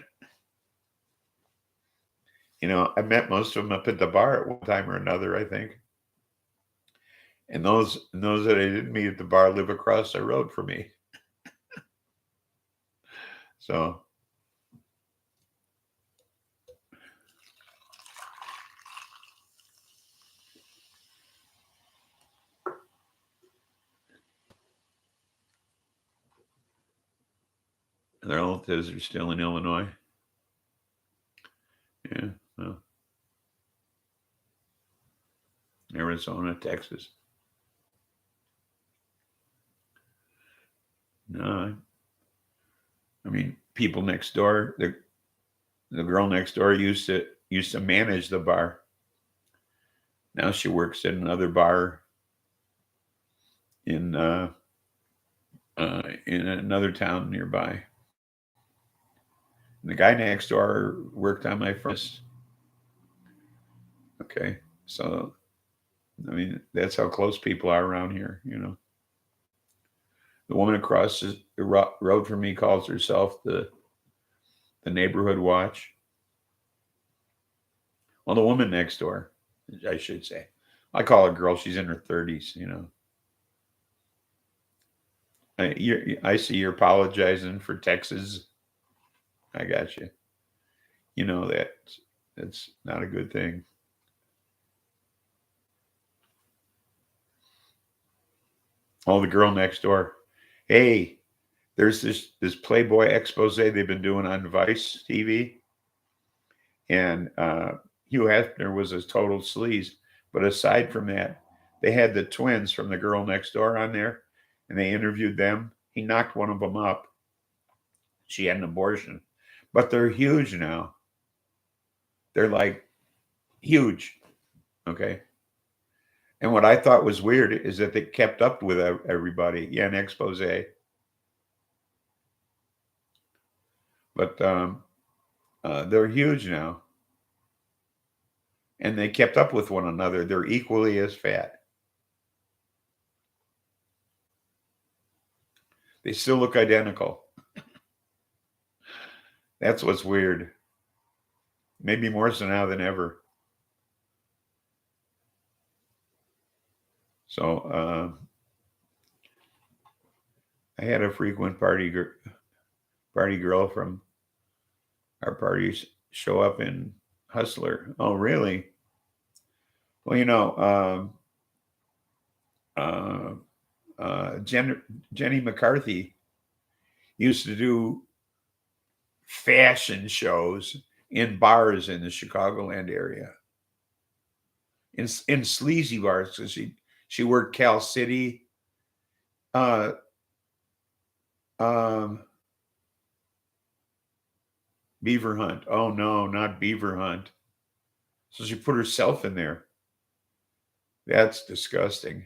met most of them up at the bar at one time or another, I think. And those that I didn't meet at the bar live across the road from me. So their relatives are still in Illinois. Yeah, well, Arizona, Texas. No, I mean, people next door. The girl next door used to manage the bar. Now she works at another bar in another town nearby. And the guy next door worked on my furnace. Okay, so I mean that's how close people are around here. The woman across the road from me calls herself the neighborhood watch. Well, the woman next door, I should say. I call her girl. She's in her 30s. I see you're apologizing for Texas. I got you. That's not a good thing. Oh, the girl next door. Hey, there's this Playboy expose they've been doing on Vice TV, and Hugh Hefner was a total sleaze. But aside from that, they had the twins from the girl next door on there, and they interviewed them. He knocked one of them up. She had an abortion, but they're huge now. They're like huge. Okay. And what I thought was weird is that they kept up with everybody. Yeah, an expose. But they're huge now. And they kept up with one another. They're equally as fat. They still look identical. That's what's weird. Maybe more so now than ever. So I had a frequent party girl from our parties show up in Hustler. Oh, really? Well, Jenny McCarthy used to do fashion shows in bars in the Chicagoland area, in sleazy bars. So she worked Cal City, uh, um, Beaver Hunt. Oh no, not Beaver Hunt. So she put herself in there. That's disgusting.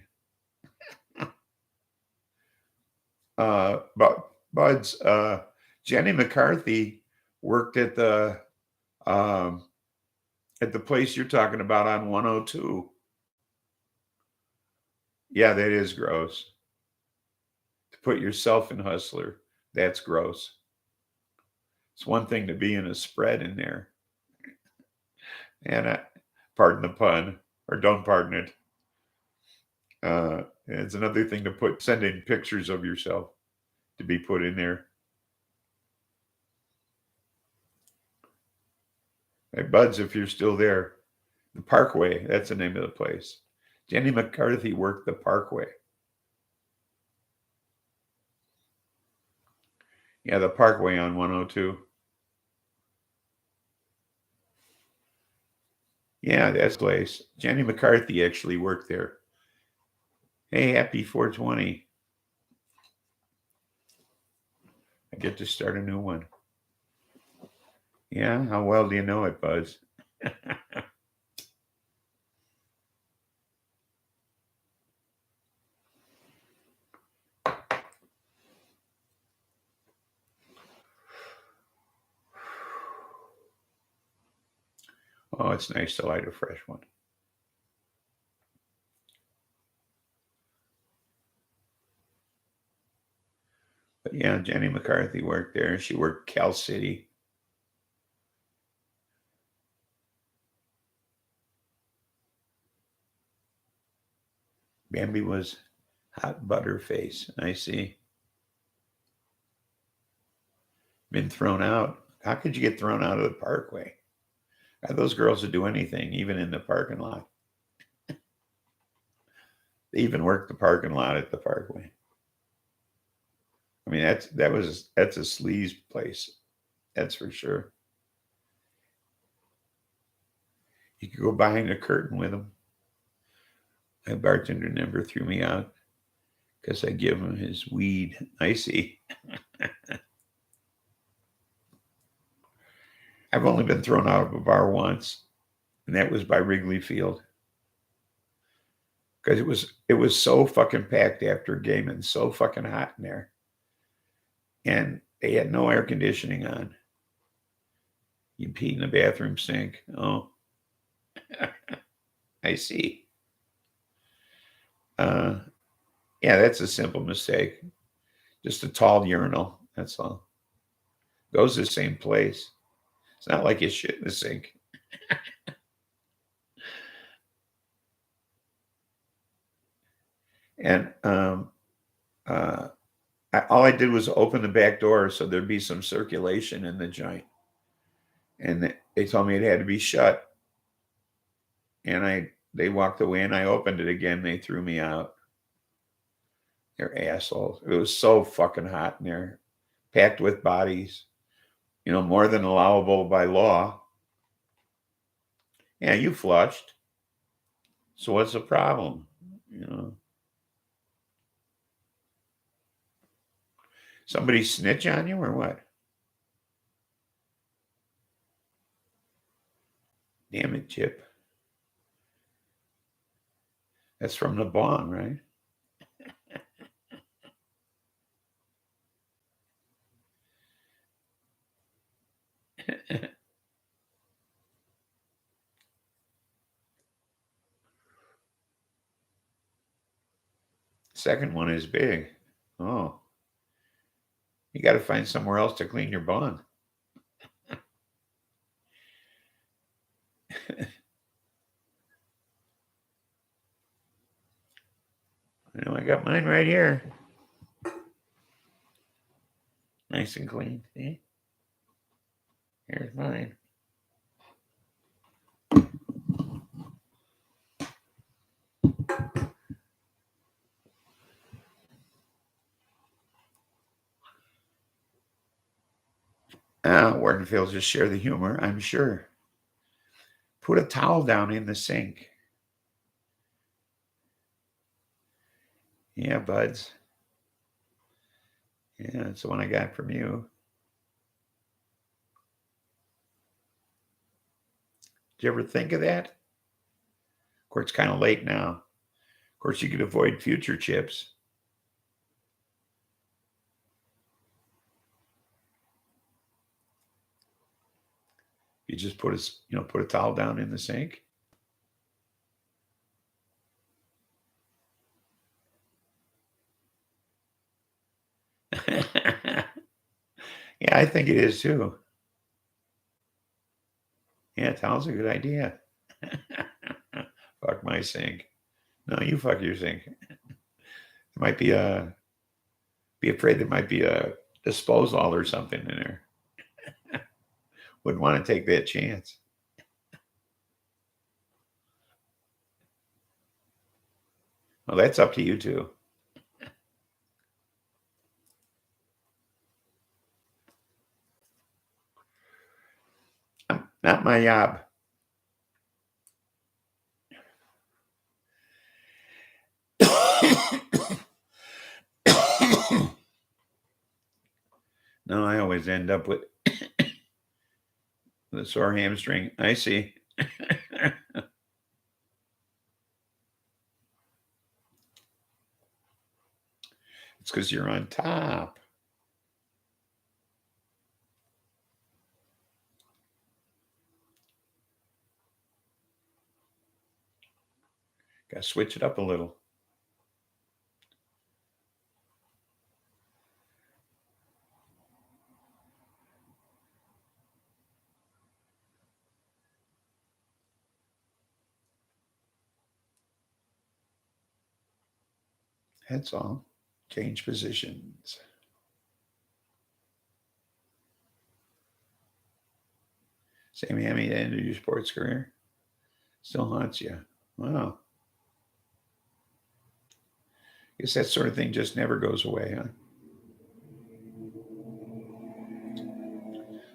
But Buds, Jenny McCarthy worked um, at the place you're talking about on 102. Yeah, that is gross. To put yourself in Hustler, that's gross. It's one thing to be in a spread in there, and pardon the pun, or don't pardon it. It's another thing to send in pictures of yourself to be put in there. Hey, Buds, if you're still there, the Parkway, that's the name of the place. Jenny McCarthy worked the Parkway. Yeah, the Parkway on 102. Yeah, that's the place. Jenny McCarthy actually worked there. Hey, happy 420. I get to start a new one. Yeah, how well do you know it, Buzz? Oh, it's nice to light a fresh one. But yeah, Jenny McCarthy worked there. She worked Cal City. Bambi was hot butter face. I see. Been thrown out. How could you get thrown out of the parkway? Those girls would do anything, even in the parking lot. They even worked the parking lot at the parkway. I mean, that's a sleaze place. That's for sure. You could go behind a curtain with them. My bartender never threw me out because I give him his weed. I see. I've only been thrown out of a bar once, and that was by Wrigley Field. Because it was so fucking packed after a game and so fucking hot in there. And they had no air conditioning on. You pee in the bathroom sink. Oh, I see. Yeah, that's a simple mistake. Just a tall urinal. That's all. Goes to the same place. It's not like you shit in the sink. And all I did was open the back door so there'd be some circulation in the joint. And they told me it had to be shut. And they walked away and I opened it again. They threw me out. They're assholes. It was so fucking hot in there, packed with bodies, more than allowable by law. Yeah, you flushed. So what's the problem? Somebody snitch on you or what? Damn it, Chip. That's from the bong, right? Second one is big. Oh, you got to find somewhere else to clean your bong. I got mine right here. Nice and clean. See? Here's mine. Wardenfields just share the humor, I'm sure. Put a towel down in the sink. Yeah, buds. Yeah, that's the one I got from you. Did you ever think of that? Of course, it's kind of late now. Of course, you could avoid future chips. You just put a towel down in the sink. Yeah, I think it is too. Yeah, towel's a good idea. Fuck my sink. No, you fuck your sink. There might be afraid there might be a disposal or something in there. Wouldn't want to take that chance. Well, that's up to you too. Not my job. No, I always end up with a sore hamstring. I see. It's because you're on top. Got to switch it up a little. That's all. Change positions. Same hammy at the end of your sports career. Still haunts you. Wow. Guess that sort of thing just never goes away, huh?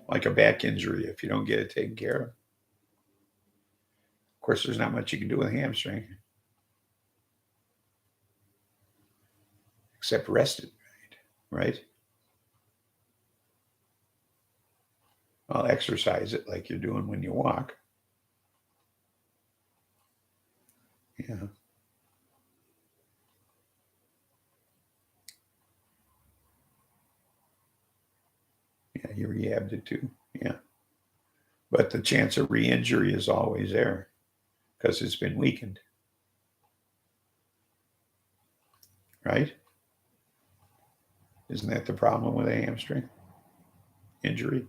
Like a back injury, if you don't get it taken care of. Of course, there's not much you can do with a hamstring except rest it, right? I'll exercise it like you're doing when you walk. Yeah. Yeah, you rehabbed it too. Yeah. But the chance of re-injury is always there because it's been weakened. Right? Isn't that the problem with a hamstring injury?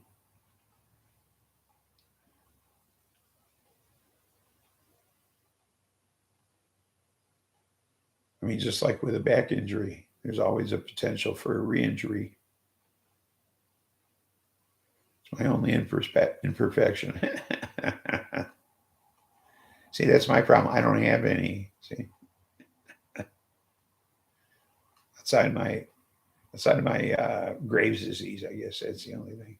I mean, just like with a back injury, there's always a potential for a re-injury. It's my only imperfection. See, that's my problem. I don't have any. See, outside of my Graves' disease, I guess that's the only thing.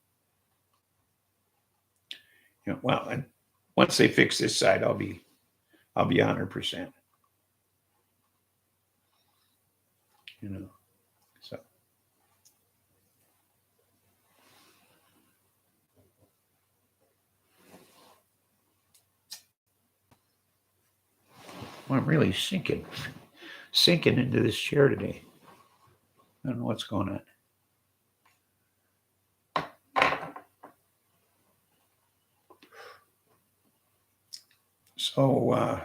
You know, well, and once they fix this side, I'll be 100%. You know, so. Well, I'm really sinking into this chair today. I don't know what's going on. So,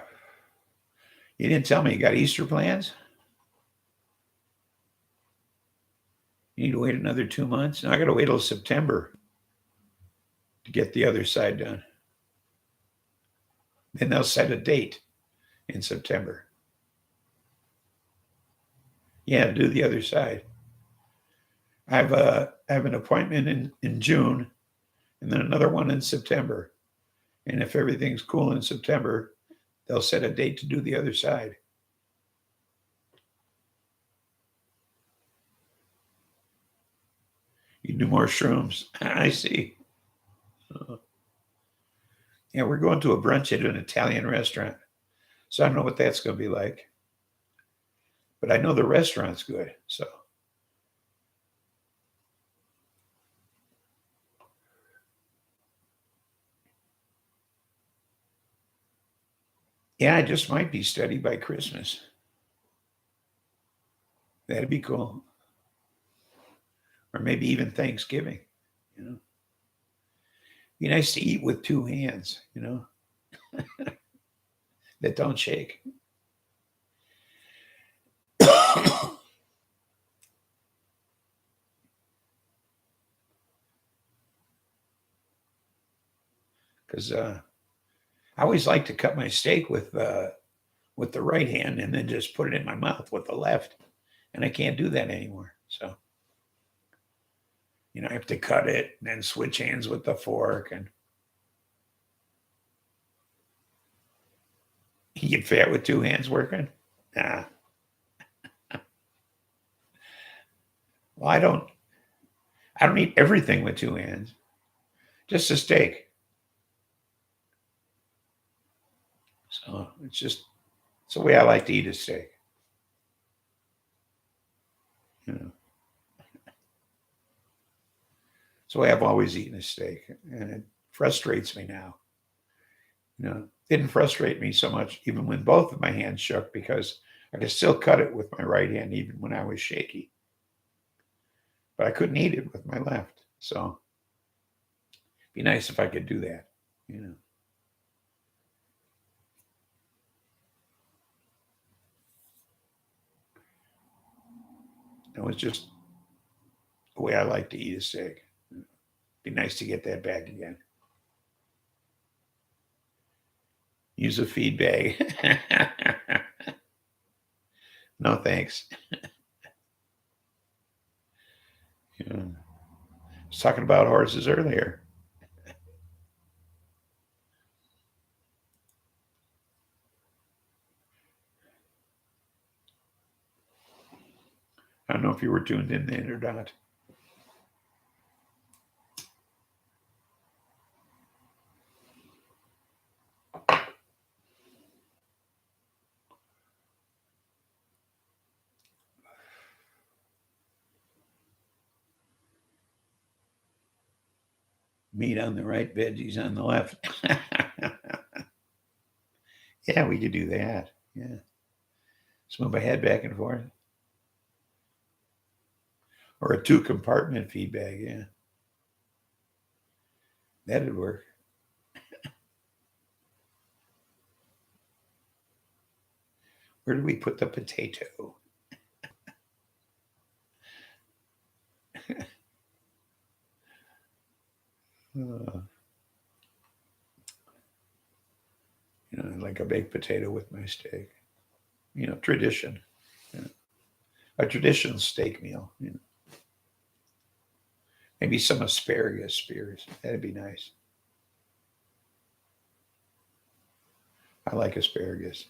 you didn't tell me you got Easter plans? You need to wait another 2 months? No, I got to wait till September to get the other side done. Then they'll set a date in September. Yeah, do the other side. I have an appointment in June and then another one in September. And if everything's cool in September, they'll set a date to do the other side. You do more shrooms. I see. Yeah, we're going to a brunch at an Italian restaurant. So I don't know what that's going to be like. But I know the restaurant's good. So. Yeah, I just might be steady by Christmas. That'd be cool. Or maybe even Thanksgiving, you know. Be nice to eat with two hands, you know, that don't shake. Because I always like to cut my steak with the right hand and then just put it in my mouth with the left, and I can't do that anymore. So, you know, I have to cut it and then switch hands with the fork. And you get fat with two hands working? Nah. Well, I don't eat everything with two hands. Just a steak. So it's the way I like to eat a steak. You know. So I've always eaten a steak, and it frustrates me now. It didn't frustrate me so much even when both of my hands shook, because I could still cut it with my right hand even when I was shaky. But I couldn't eat it with my left. So it'd be nice if I could do that. It was just the way I like to eat a steak. It'd be nice to get that back again. Use a feed bag. No, thanks. I was talking about horses earlier. I don't know if you were tuned in then or not. Meat on the right, veggies on the left. Yeah, we could do that. Yeah. Just move my head back and forth. Or a 2-compartment feed bag, yeah. That'd work. Where do we put the potato? Like a baked potato with my steak. Tradition. A traditional steak meal. Maybe some asparagus spears. That'd be nice. I like asparagus.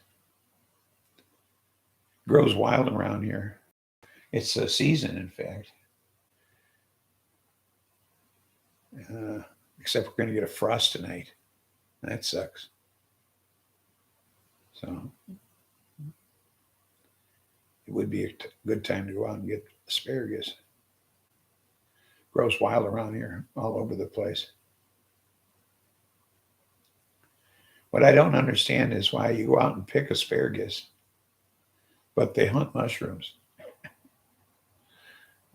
Grows wild around here. It's a season, in fact. Except we're going to get a frost tonight. That sucks. So it would be a good time to go out and get asparagus. Grows wild around here, all over the place. What I don't understand is why you go out and pick asparagus, but they hunt mushrooms.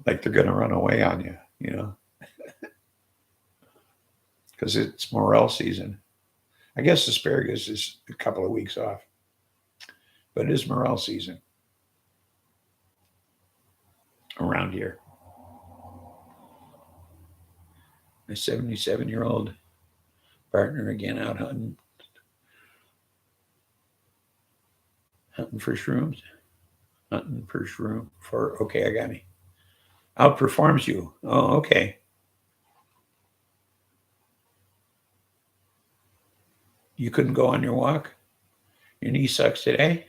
Like they're going to run away on you, because it's morel season. I guess asparagus is a couple of weeks off, but it is morel season around here. My 77-year-old partner again out hunting for shrooms. Hunting for shroom for okay, I got me. Outperforms you. Oh, okay. You couldn't go on your walk? Your knee sucks today?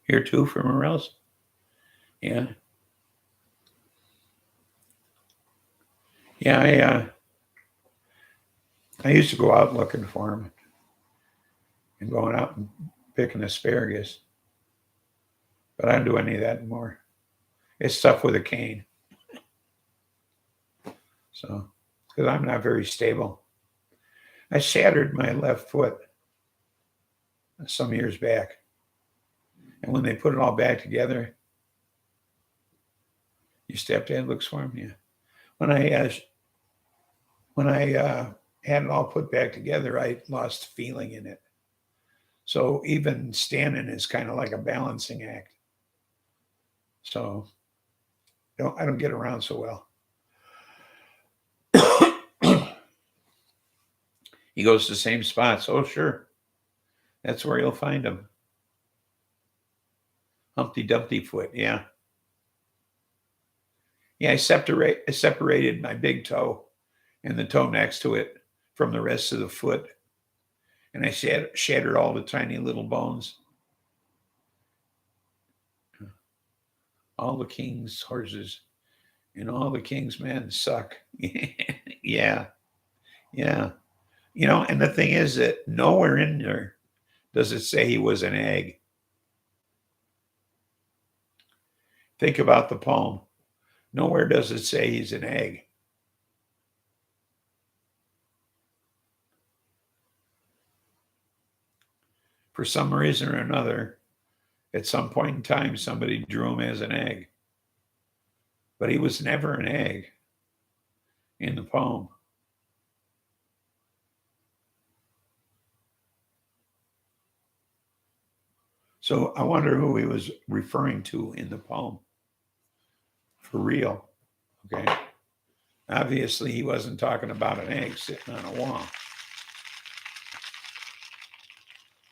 Here too for morels? Yeah. Yeah, I used to go out looking for them and going out and picking asparagus. But I don't do any of that anymore. It's tough with a cane. So, because I'm not very stable. I shattered my left foot some years back. And when they put it all back together, your stepdad looks for him, yeah. When I had it all put back together, I lost feeling in it. So even standing is kind of like a balancing act. So I don't get around so well. He goes to the same spots. Oh, sure. That's where you'll find him. Humpty Dumpty foot, yeah. Yeah, I separated my big toe and the toe next to it from the rest of the foot. And I shattered all the tiny little bones. All the king's horses and all the king's men suck. Yeah. And the thing is that nowhere in there does it say he was an egg. Think about the poem. Nowhere does it say he's an egg. For some reason or another, at some point in time, somebody drew him as an egg. But he was never an egg in the poem. So I wonder who he was referring to in the poem. For real. Okay. Obviously, he wasn't talking about an egg sitting on a wall.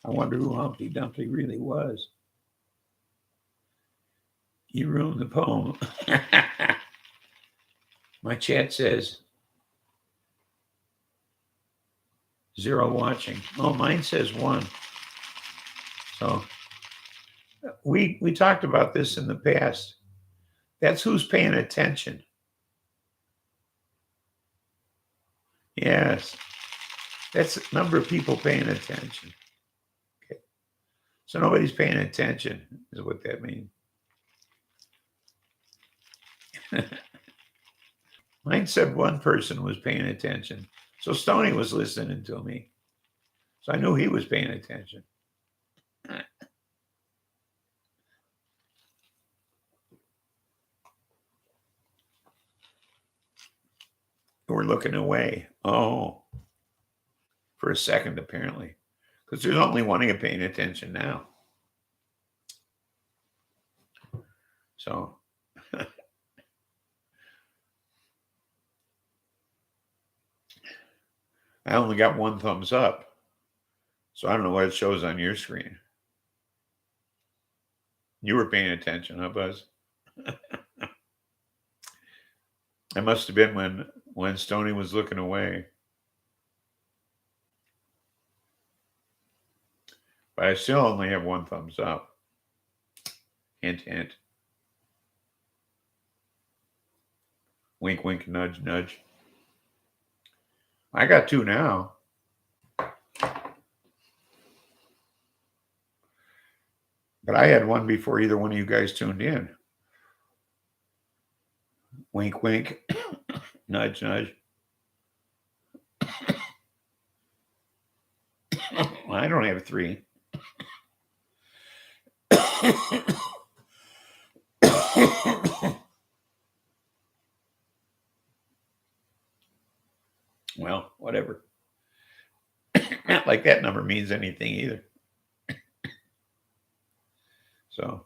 I wonder who Humpty Dumpty really was. You ruined the poem. My chat says 0 watching. Oh, mine says 1. So we talked about this in the past. That's who's paying attention. Yes. That's the number of people paying attention. Okay. So nobody's paying attention is what that means. Mine said one person was paying attention. So Stoney was listening to me. So I knew he was paying attention. We're looking away. Oh, for a second, apparently. Because there's only one of you paying attention now. So I only got 1 thumbs up. So I don't know what it shows on your screen. You were paying attention, huh, Buzz? It must have been when Stoney was looking away. But I still only have 1 thumbs up. Hint, hint. Wink, wink, nudge, nudge. I got 2 now. But I had 1 before either one of you guys tuned in. Wink, wink, nudge, nudge. Well, I don't have 3. Well, whatever. Not like that number means anything either. So,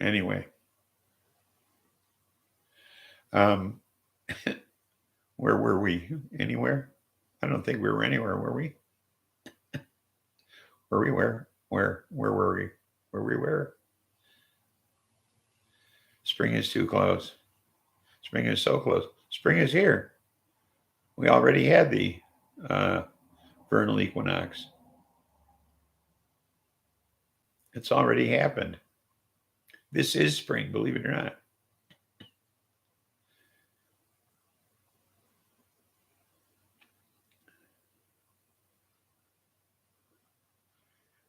anyway. Where were we? Anywhere? I don't think we were anywhere, were we? Were we where? Where were we? Where we were? Spring is too close. Spring is so close. Spring is here. We already had the vernal equinox. It's already happened. This is spring, believe it or not.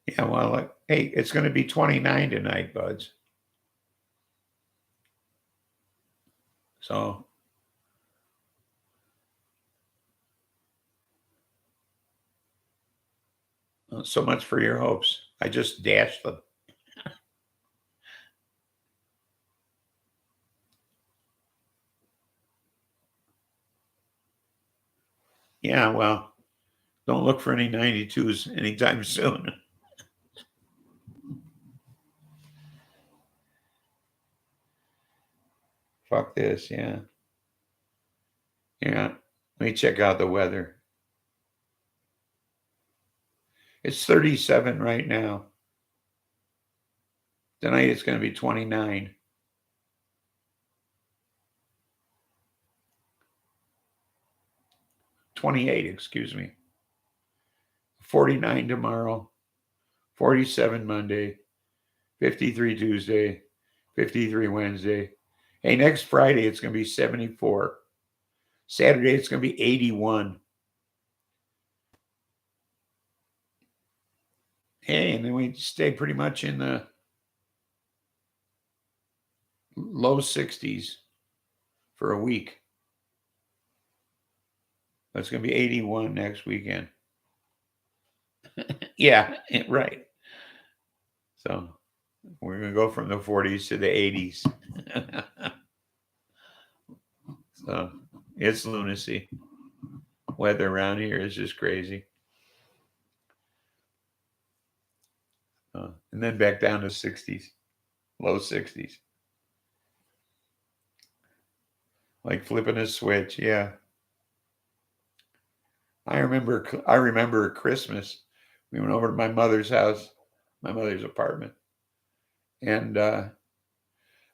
Yeah, well, hey, it's going to be 29 tonight, buds. So much for your hopes. I just dashed them. Yeah, well, don't look for any 92s anytime soon. Fuck this, yeah. Yeah, let me check out the weather. It's 37 right now. Tonight it's going to be 29. 28, excuse me. 49 tomorrow, 47 Monday, 53 Tuesday, 53 Wednesday. Hey, next Friday it's going to be 74. Saturday it's going to be 81. Hey, and then we stay pretty much in the low 60s for a week. It's going to be 81 next weekend. Yeah, right. So we're going to go from the 40s to the 80s. So it's lunacy. Weather around here is just crazy. And then back down to 60s, low 60s. Like flipping a switch, yeah. I remember Christmas. We went over to my mother's house, my mother's apartment, and the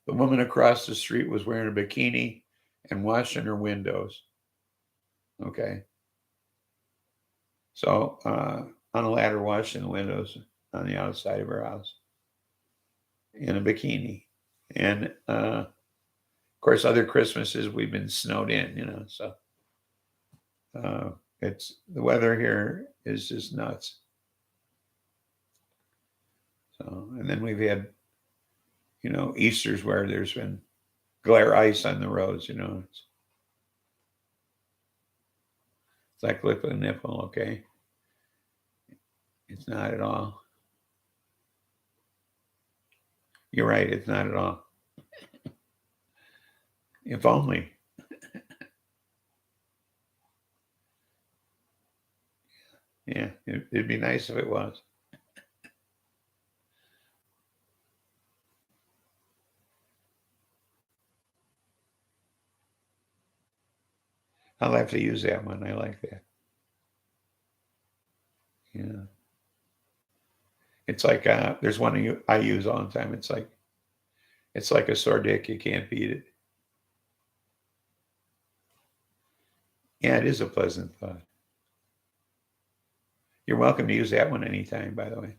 woman across the street was wearing a bikini and washing her windows. Okay. So on a ladder washing the windows on the outside of her house in a bikini. And of course, other Christmases we've been snowed in, so it's the weather here is just nuts. So, and then we've had, Easter's where there's been glare ice on the roads, it's like flipping a nipple, okay? It's not at all. You're right, it's not at all. If only. Yeah, it'd be nice if it was. I'll have to use that one. I like that. Yeah. It's like there's one I use all the time. It's like a sore dick. You can't beat it. Yeah, it is a pleasant thought. You're welcome to use that one anytime, by the way.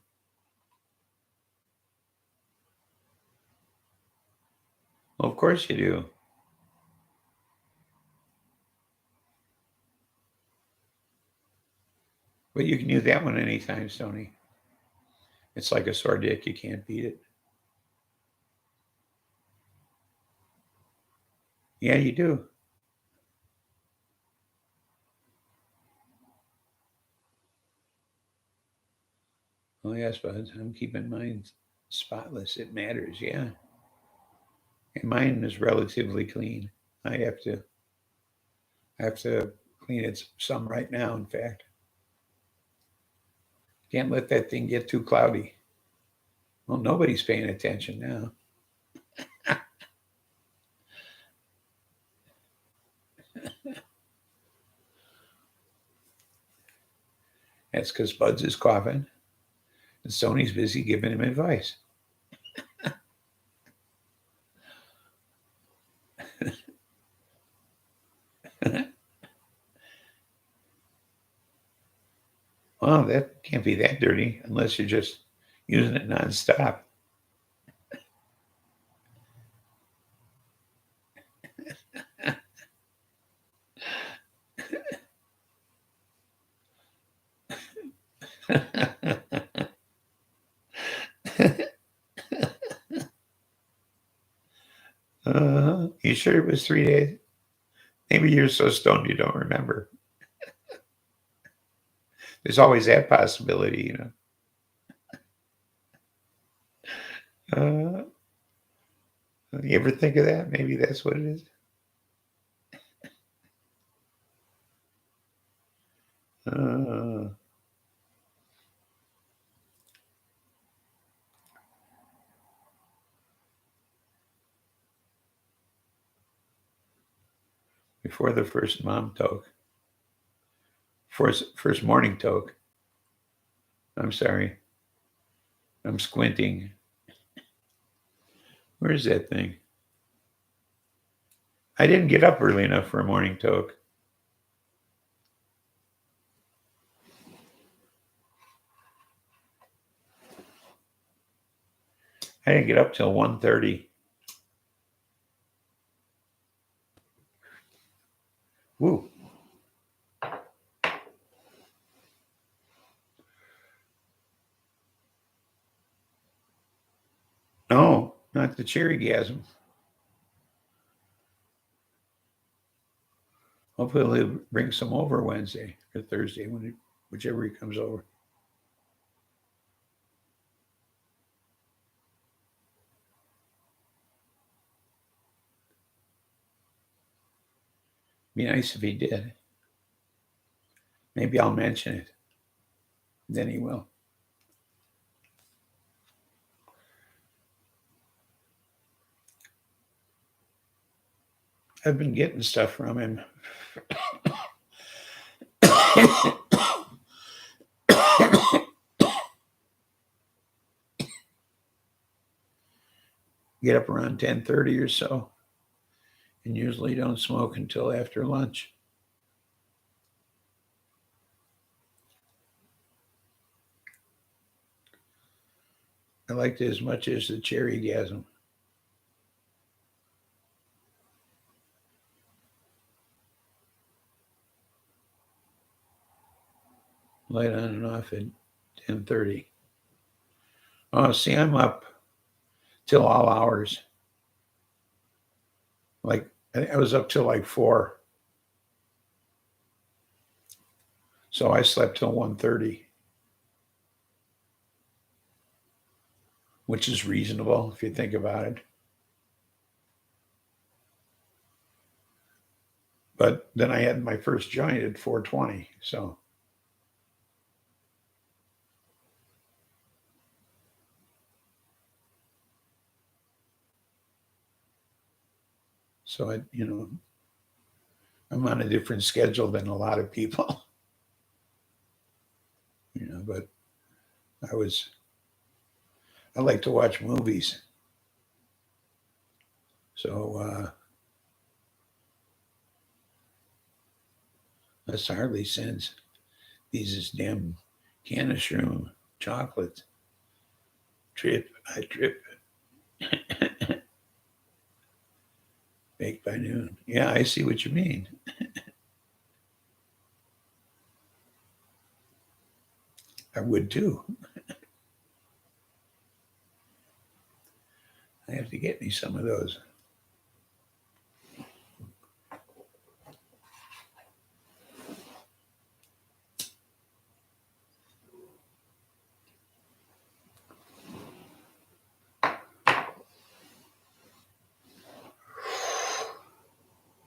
Well, of course you do. But you can use that one anytime, Sony. It's like a sore dick. You can't beat it. Yeah, you do. Oh, yes, but I'm keeping mine spotless. It matters, yeah. And mine is relatively clean. I have to clean it some right now, in fact. Can't let that thing get too cloudy. Well, nobody's paying attention now. That's because Buds is coughing and Sony's busy giving him advice. Well, that can't be that dirty unless you're just using it nonstop. You sure it was 3 days? Maybe you're so stoned you don't remember. There's always that possibility, Uh, you ever think of that? Maybe that's what it is. Uh, Before the first mom toke, first morning toke. I'm sorry. I'm squinting. Where's that thing? I didn't get up early enough for a morning toke. I didn't get up till 1:30. Woo. No, not the cherry gasm. Hopefully he'll bring some over Wednesday or Thursday, whichever he comes over. Be nice if he did. Maybe I'll mention it. Then he will. I've been getting stuff from him. Get up around 10:30 or so, and usually don't smoke until after lunch. I liked it as much as the cherrygasm. Light on and off at 10:30. Oh, see, I'm up till all hours. Like I was up till like 4. So I slept till 1:30, which is reasonable if you think about it. But then I had my first joint at 4:20, so I'm on a different schedule than a lot of people, but I like to watch movies. So that's hardly sense. These is damn canishroom chocolate. I trip. Baked by noon. Yeah, I see what you mean. I would too. I have to get me some of those.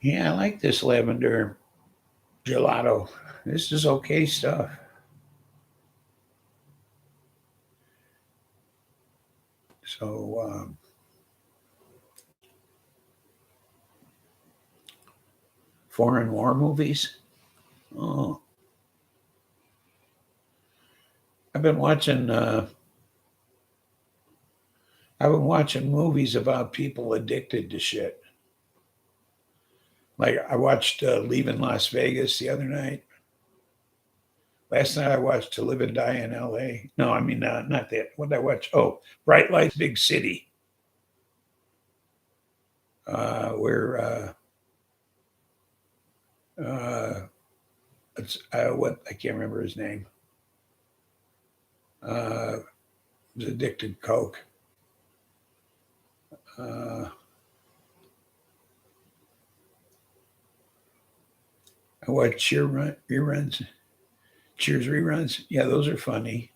Yeah, I like this lavender gelato. This is okay stuff. So, foreign war movies. Oh, I've been watching. I've been watching movies about people addicted to shit. Like I watched Leaving Las Vegas the other night. Last night I watched To Live and Die in L.A. No, I mean not that. What did I watch? Oh, Bright Lights, Big City. Where it's what I can't remember his name. Was addicted to coke. I watch reruns. Cheers reruns. Yeah, those are funny.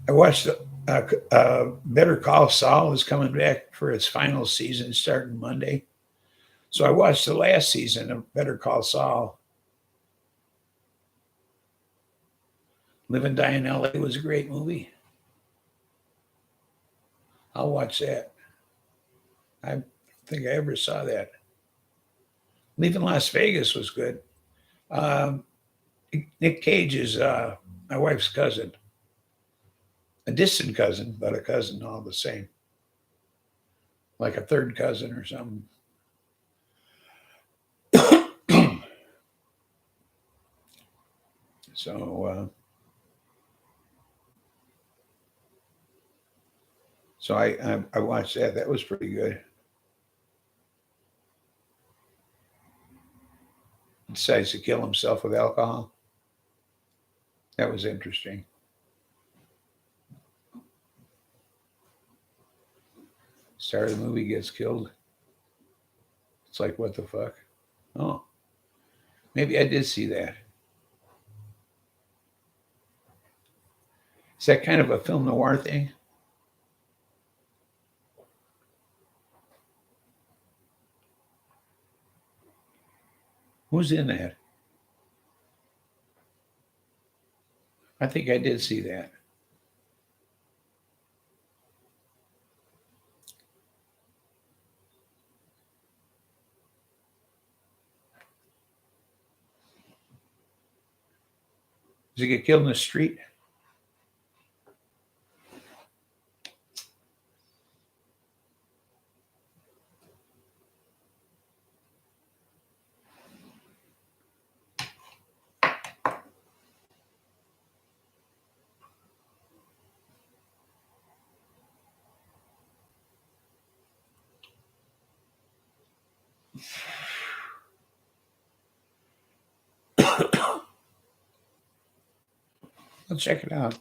I watched Better Call Saul is coming back for its final season starting Monday. So I watched the last season of Better Call Saul. Live and Die in LA was a great movie. I'll watch that. I don't think I ever saw that. Leaving Las Vegas was good. Um, Nick Cage is my wife's cousin, a distant cousin, but a cousin all the same, like a third cousin or something. So I watched that. That was pretty good. He decides to kill himself with alcohol. That was interesting. Star of the movie gets killed. It's like, what the fuck? Oh, maybe I did see that. Is that kind of a film noir thing? Who's in that? I think I did see that. Does he get killed in the street? Let's check it out.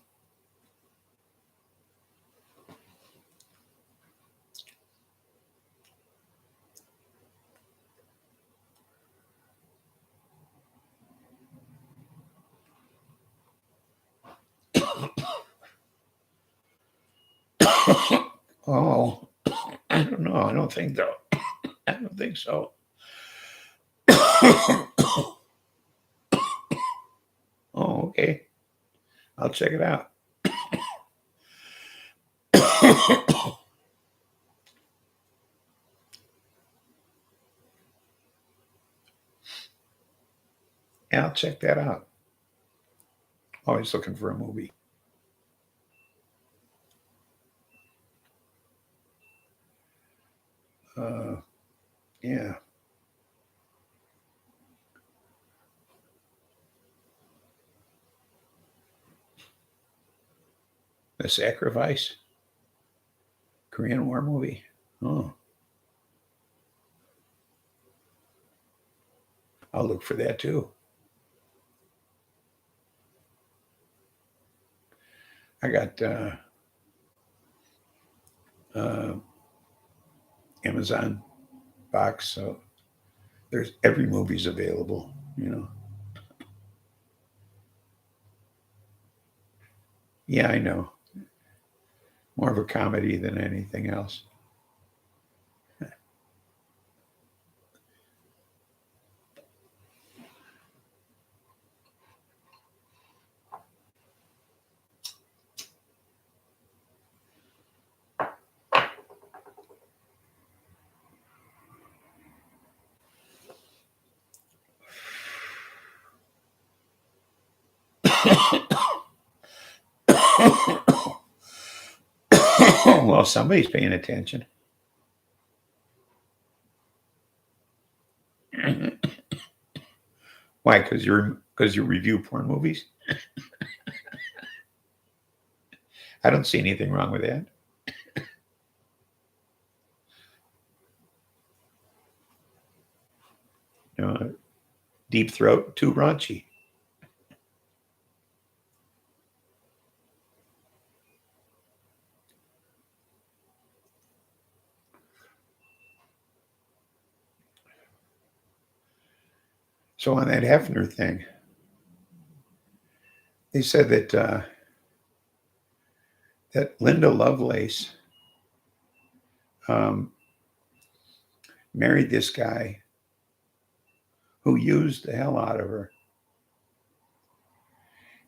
Oh, I don't know. I don't think so. I don't think so. Oh, okay. I'll check it out. Yeah, I'll check that out. Always looking for a movie. Yeah. The Sacrifice? Korean War movie? Oh, I'll look for that too. I got Amazon box, so there's every movie's available, you know. Yeah, I know. More of a comedy than anything else. Well, somebody's paying attention. Why? Because you review porn movies. I don't see anything wrong with that. You know, Deep Throat, too raunchy. So on that Hefner thing, they said that Linda Lovelace um, married this guy who used the hell out of her.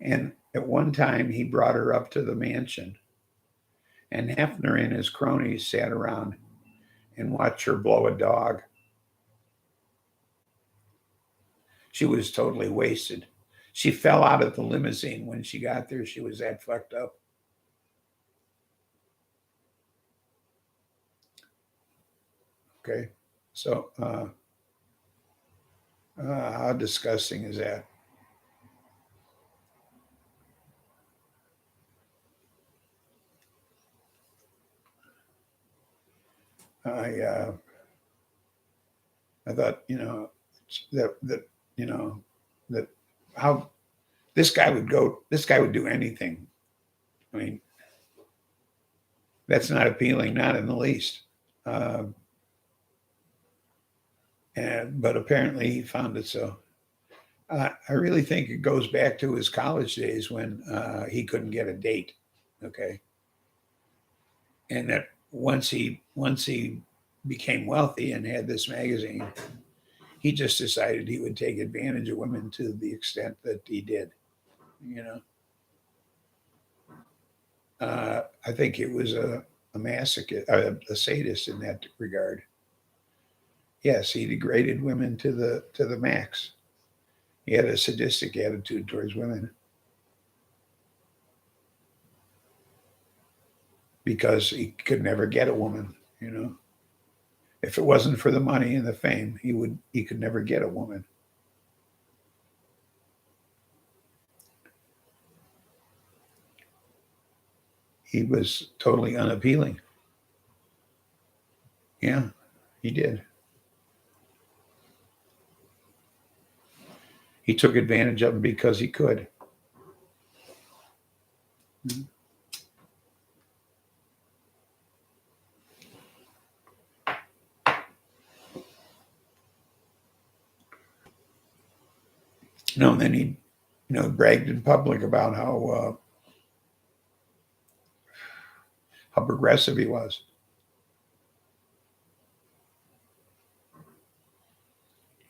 And at one time, he brought her up to the mansion, and Hefner and his cronies sat around and watched her blow a dog. She was totally wasted. She fell out of the limousine when she got there. She was that fucked up. Okay. So, how disgusting is that? I I thought, that you know that how this guy would go. This guy would do anything. I mean, that's not appealing, not in the least. Uh, But apparently he found it so. I really think it goes back to his college days when he couldn't get a date. Okay. And that once he became wealthy and had this magazine, he just decided he would take advantage of women to the extent that he did. You know, I think it was a masochist, a sadist in that regard. Yes, he degraded women to the max. He had a sadistic attitude towards women because he could never get a woman. You know, if it wasn't for the money and the fame, he could never get a woman. He was totally unappealing. Yeah, he did. He took advantage of them because he could. And then he, bragged in public about how progressive he was.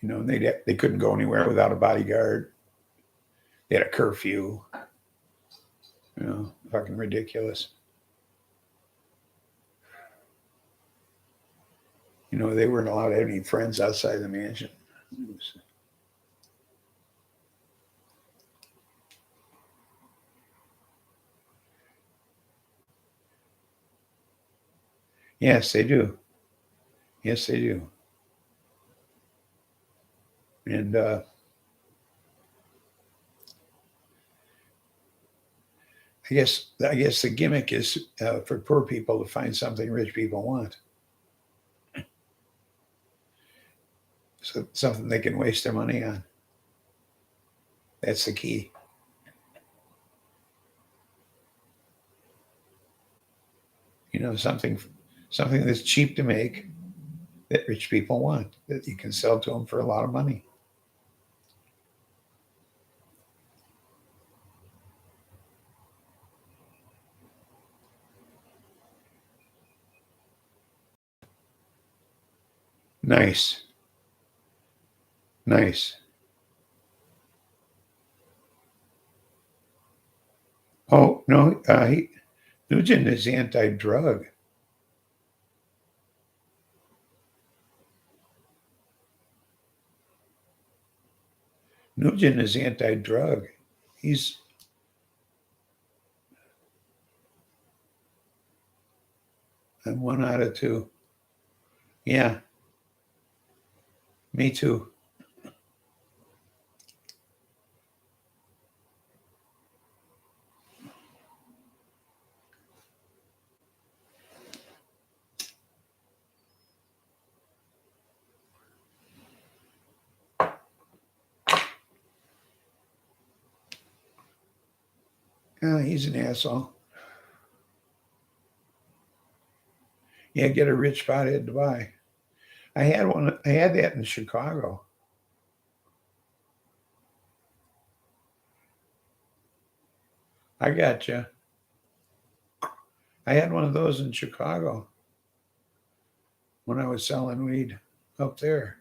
And they couldn't go anywhere without a bodyguard. They had a curfew. Fucking ridiculous. They weren't allowed to have any friends outside the mansion. Yes, they do. Yes, they do. And I guess the gimmick is for poor people to find something rich people want, so something they can waste their money on. That's the key. Something that's cheap to make that rich people want that you can sell to them for a lot of money. Nice, nice. Oh no, Nugent is anti-drug. Nugent is anti-drug. He's I'm one out of two. Yeah, me too. He's an asshole. Yeah, get a rich pothead to buy. I had one. I had that in Chicago. I got you. I had one of those in Chicago when I was selling weed up there.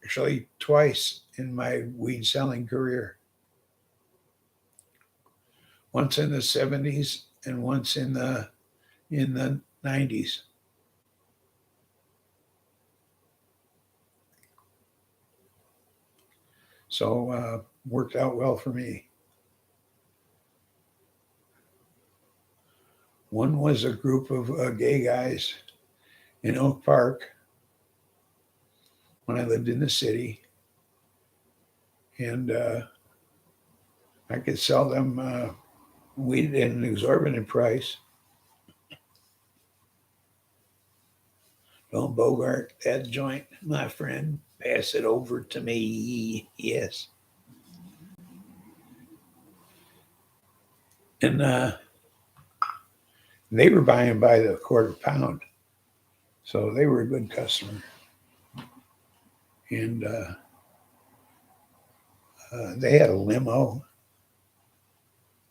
Actually, twice in my weed selling career. Once in the 70s and once in the 90s. So worked out well for me. One was a group of gay guys in Oak Park when I lived in the city, and I could sell them weed at an exorbitant price. Don't bogart that joint, my friend. Pass it over to me. Yes. And they were buying by the quarter pound. So they were a good customer. And they had a limo.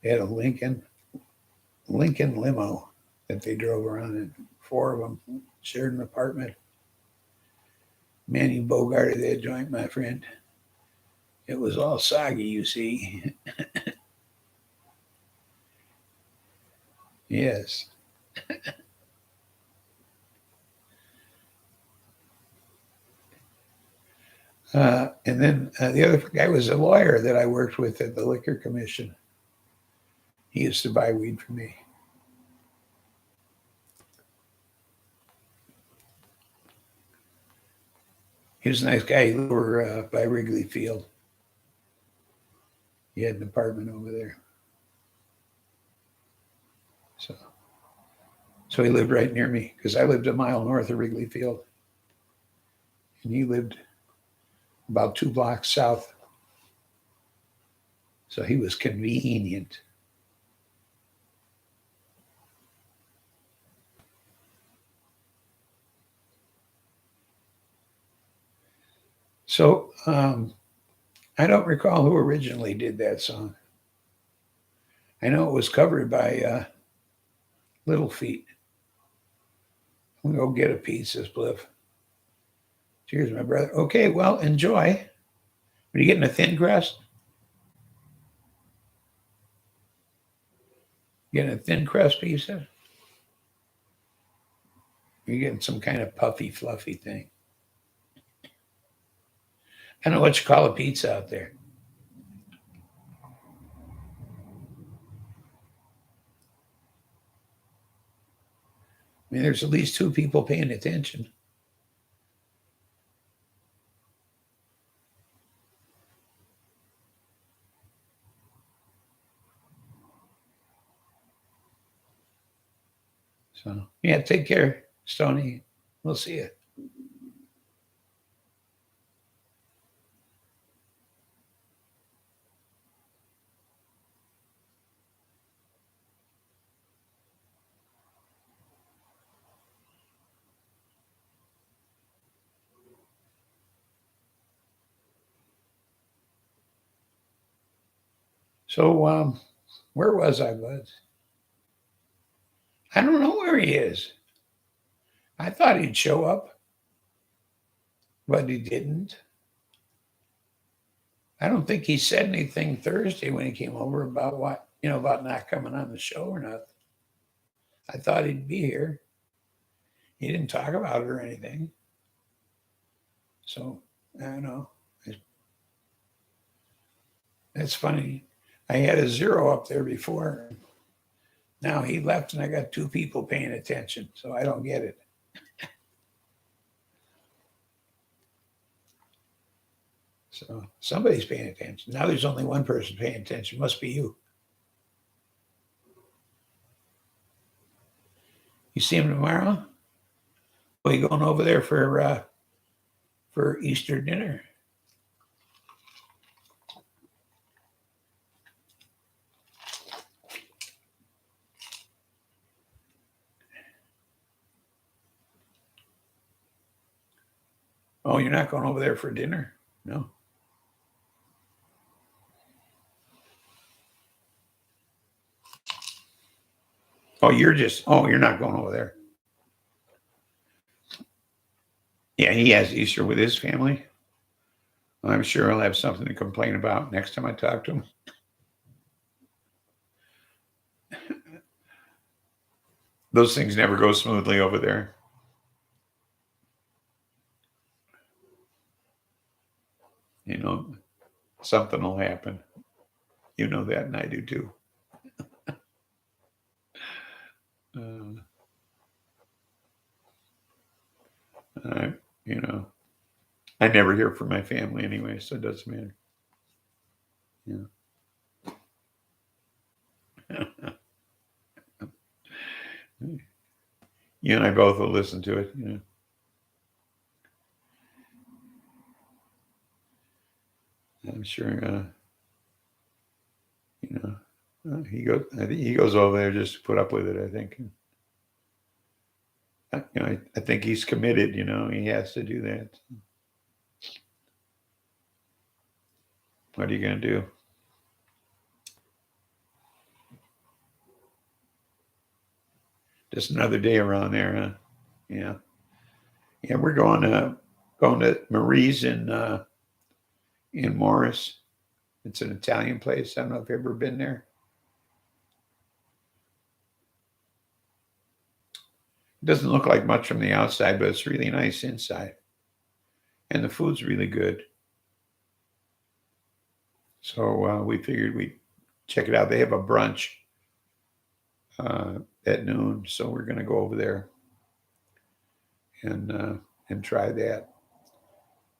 They had a Lincoln limo that they drove around in. 4 of them shared an apartment. Man, you bogarted that joint, my friend. It was all soggy, you see. Yes. And then the other guy was a lawyer that I worked with at the Liquor Commission. He used to buy weed from me. He was a nice guy. He lived over by Wrigley Field. He had an apartment over there. So he lived right near me because I lived a mile north of Wrigley Field. And he lived about 2 blocks south. So he was convenient. So I don't recall who originally did that song. I know it was covered by Little Feat. I'm going to go get a pizza, Spliff. Cheers, my brother. Okay, well, enjoy. Are you getting a thin crust? Getting a thin crust pizza? You're getting some kind of puffy, fluffy thing. I don't know what you call a pizza out there. I mean, there's at least 2 people paying attention. So, yeah, take care, Stony. We'll see you. So, where was I, Buzz? I don't know where he is. I thought he'd show up, but he didn't. I don't think he said anything Thursday when he came over about about not coming on the show or nothing. I thought he'd be here. He didn't talk about it or anything. So, I don't know. It's funny. I had a 0 up there before. Now he left and I got 2 people paying attention. So I don't get it. So somebody's paying attention. Now there's only one person paying attention. Must be you. You see him tomorrow? Are you going over there for Easter dinner? Oh, you're not going over there for dinner? No. Oh, you're not going over there. Yeah, he has Easter with his family. I'm sure I'll have something to complain about next time I talk to him. Those things never go smoothly over there. Something will happen. You know that, and I do too. I, I never hear from my family anyway, so it doesn't matter. Yeah. You and I both will listen to it. I'm sure. He goes. I think he goes over there just to put up with it. I think. I think he's committed. He has to do that. What are you going to do? Just another day around there, huh? Yeah. Yeah, we're going to Marie's in Morris. It's an Italian place. I don't know if you've ever been there. It doesn't look like much from the outside, but it's really nice inside. And the food's really good. So we figured we'd check it out. They have a brunch at noon, so we're going to go over there and try that.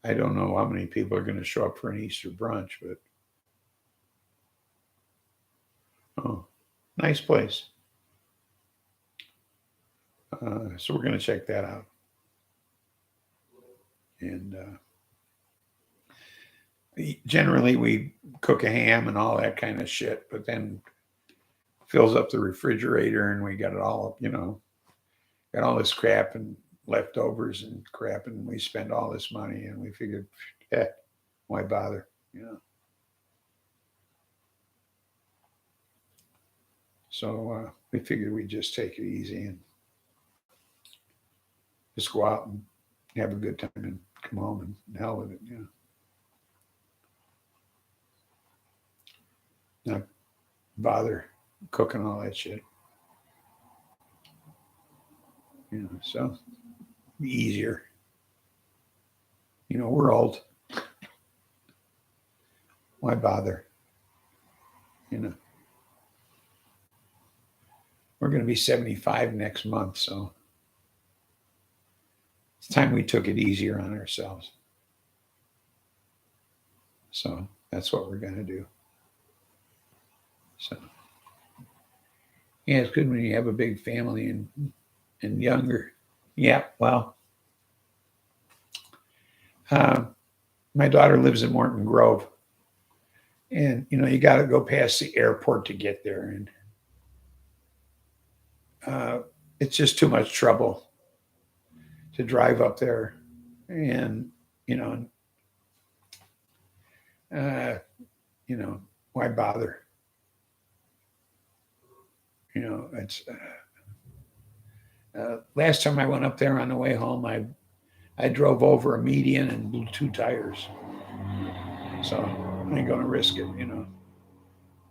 I don't know how many people are going to show up for an Easter brunch, but oh, nice place. So we're going to check that out. And generally we cook a ham and all that kind of shit, but then fills up the refrigerator and we got it all, got all this crap and leftovers and crap, and we spend all this money, and we figured, why bother, So we figured we'd just take it easy and just go out and have a good time and come home and hell with it, Not bother cooking all that shit. So easier. We're old. Why bother? We're going to be 75 next month, so it's time we took it easier on ourselves. So that's what we're going to do. So yeah, it's good when you have a big family and younger. Yeah, well, my daughter lives in Morton Grove, and you got to go past the airport to get there, and it's just too much trouble to drive up there, and why bother? It's last time I went up there on the way home, I drove over a median and blew 2 tires. So I ain't gonna risk it.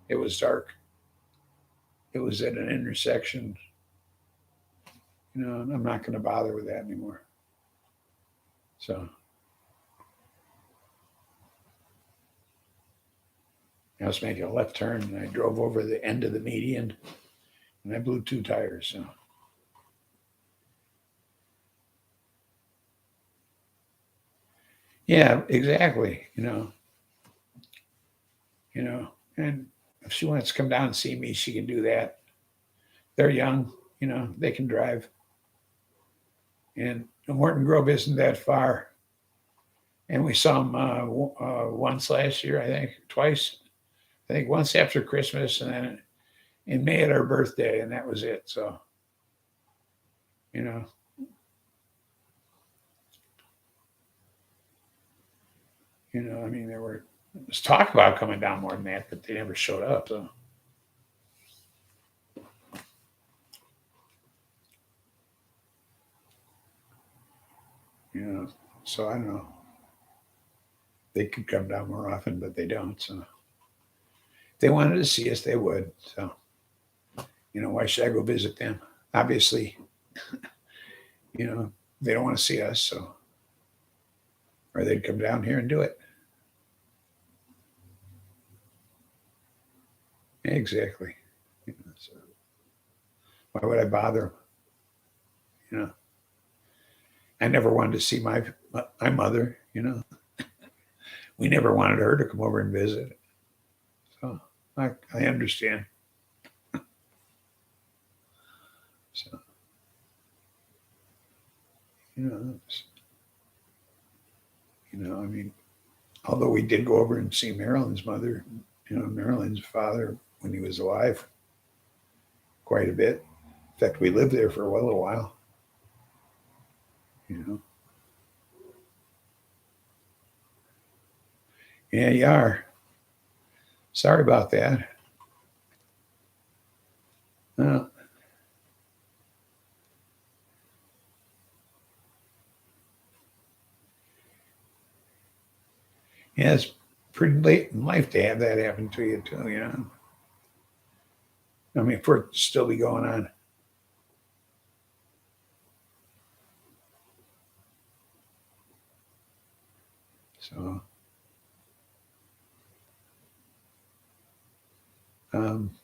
It was dark. It was at an intersection. I'm not gonna bother with that anymore. So I was making a left turn and I drove over the end of the median and I blew 2 tires. So yeah, exactly. And if she wants to come down and see me, she can do that. They're young, they can drive. And Morton Grove isn't that far. And we saw them once last year, I think, twice. I think once after Christmas and then in May at our birthday, and that was it. So, I mean, there was talk about coming down more than that, but they never showed up. So, so I don't know. They could come down more often, but they don't. So, if they wanted to see us, they would. So, why should I go visit them? Obviously, they don't want to see us, so, or they'd come down here and do it. Exactly. So why would I bother? I never wanted to see my mother. We never wanted her to come over and visit. So I understand. So I mean, although we did go over and see Marilyn's mother, Marilyn's father when he was alive, quite a bit. In fact, we lived there for a little while. Yeah, you are. Sorry about that. Well, yeah, it's pretty late in life to have that happen to you too, you know. I mean, for it to still be going on. So, um,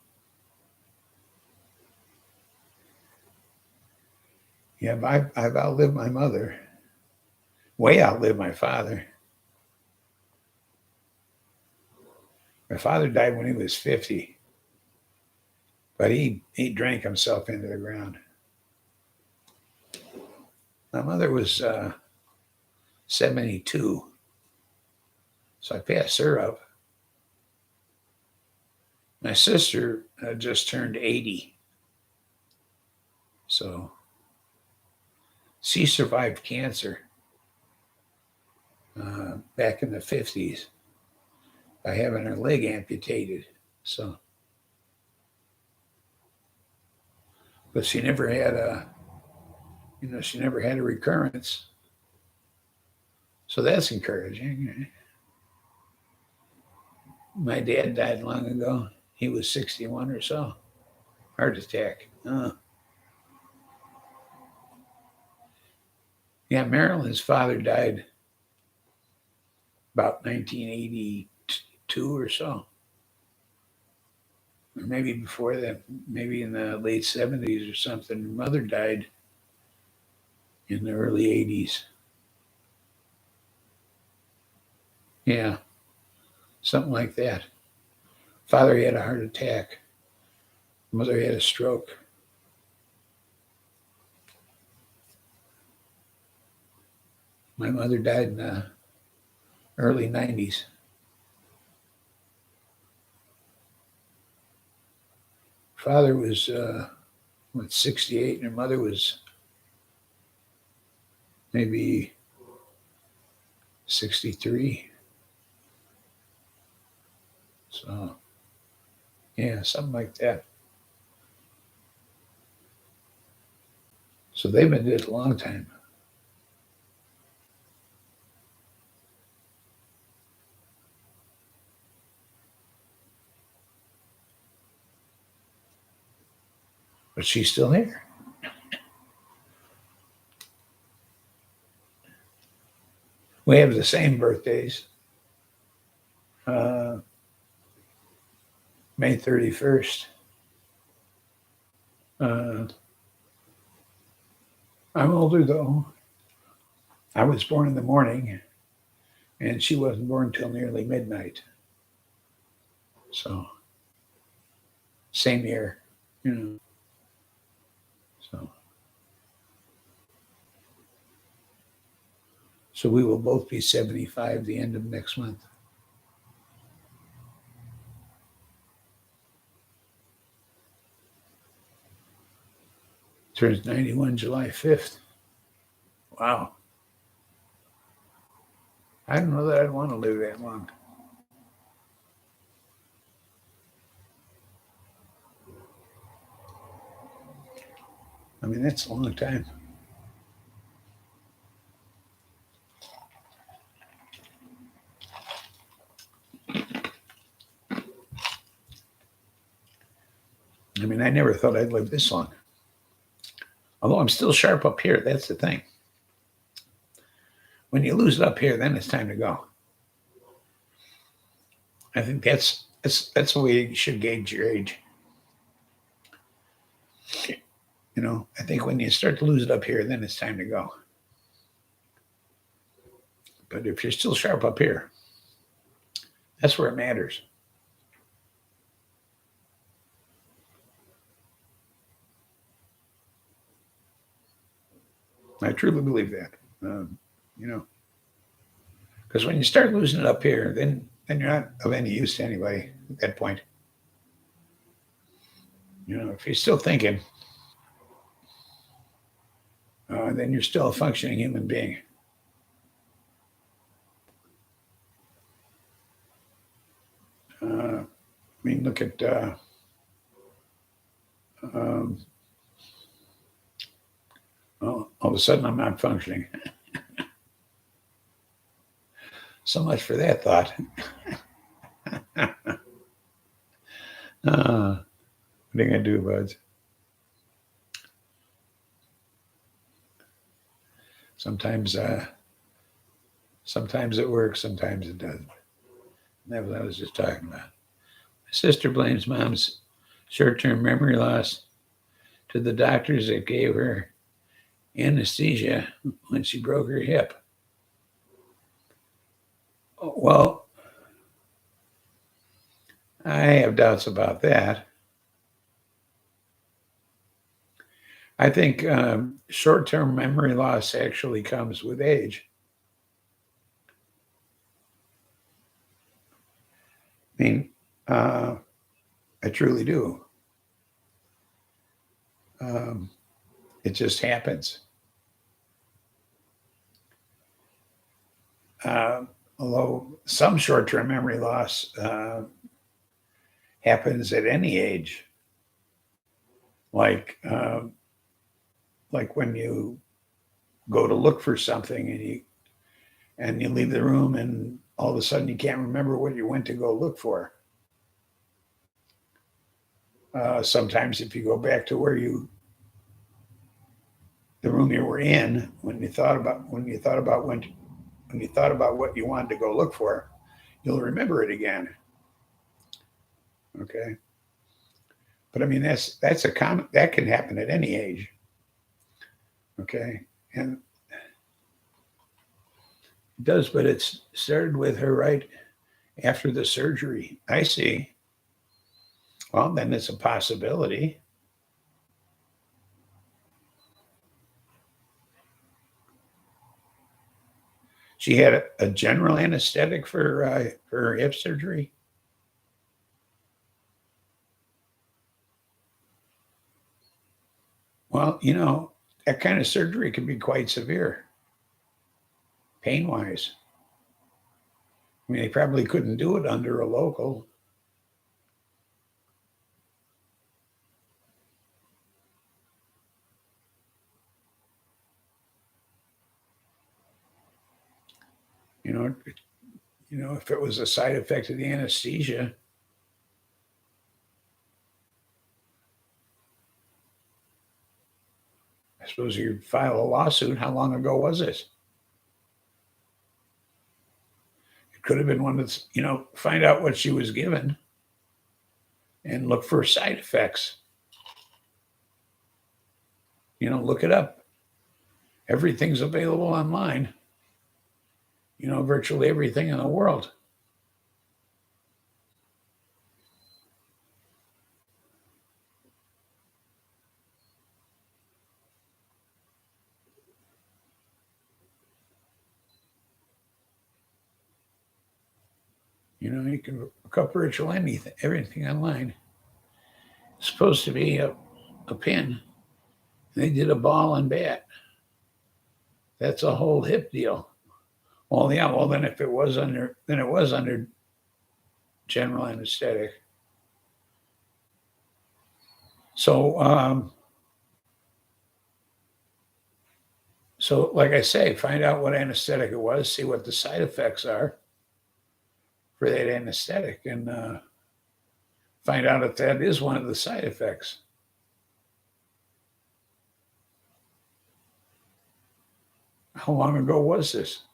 yeah, I've outlived my mother. Way outlived my father. My father died when he was 50, but he drank himself into the ground. My mother was 72, so I passed her up. My sister just turned 80, so she survived cancer back in the 50s by having her leg amputated. So, but she never had she never had a recurrence. So that's encouraging. My dad died long ago. He was 61 or so. Heart attack. Yeah, Marilyn's father died about 1982 or so. Or maybe before that, maybe in the late 70s or something. Her mother died in the early 80s. Yeah, something like that. Father had a heart attack. Mother had a stroke. My mother died in the early 90s. Father was, 68, and her mother was maybe 63. So, yeah, something like that. So they've been dead a long time. But she's still here. We have the same birthdays. Uh, May 31st. Uh, I'm older though. I was born in the morning, and she wasn't born till nearly midnight. So, same year, you know. So, so we will both be 75 the end of next month. Turns 91 July 5th. Wow. I don't know that I'd want to live that long. I mean, that's a long time. I mean, I never thought I'd live this long. Although I'm still sharp up here. That's the thing. When you lose it up here, then it's time to go. I think that's the way you should gauge your age. You know, I think when you start to lose it up here, then it's time to go. But if you're still sharp up here, that's where it matters. I truly believe that. You know, because when you start losing it up here, then you're not of any use to anybody at that point. You know, if you're still thinking, then you're still a functioning human being. Uh, I mean, look at um, well, all of a sudden I'm not functioning. So much for that thought. What are you gonna do, buds? Sometimes, sometimes it works, sometimes it doesn't. And that was what I was just talking about. My sister blames mom's short-term memory loss to the doctors that gave her anesthesia when she broke her hip. Well, I have doubts about that. I think short-term memory loss actually comes with age. I mean, I truly do. Um, it just happens. Although some short-term memory loss happens at any age, like like when you go to look for something and you leave the room and all of a sudden you can't remember what you went to go look for. Sometimes if you go back to where the room you were in when you thought about what you wanted to go look for, you'll remember it again. Okay, but I mean that's a common that can happen at any age. Okay, and it does, but it's started with her right after the surgery. I see. Well, then it's a possibility. She had a general anesthetic for her hip surgery. Well, that kind of surgery can be quite severe, pain wise. I mean, they probably couldn't do it under a local. You know, if it was a side effect of the anesthesia, I suppose you'd file a lawsuit. How long ago was this? It could have been one that's, find out what she was given and look for side effects. Look it up. Everything's available online. Virtually everything in the world. You can look up virtual anything, everything online. It's supposed to be a pin. They did a ball and bat. That's a whole hip deal. Well, yeah. Well, then if it was under general anesthetic. So, like I say, find out what anesthetic it was, see what the side effects are for that anesthetic, and find out if that is one of the side effects. How long ago was this?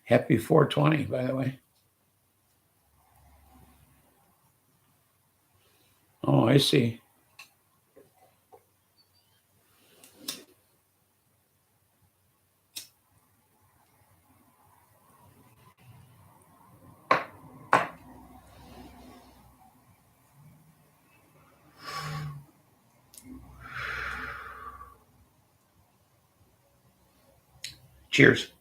Happy 420, by the way. Oh, I see. Cheers.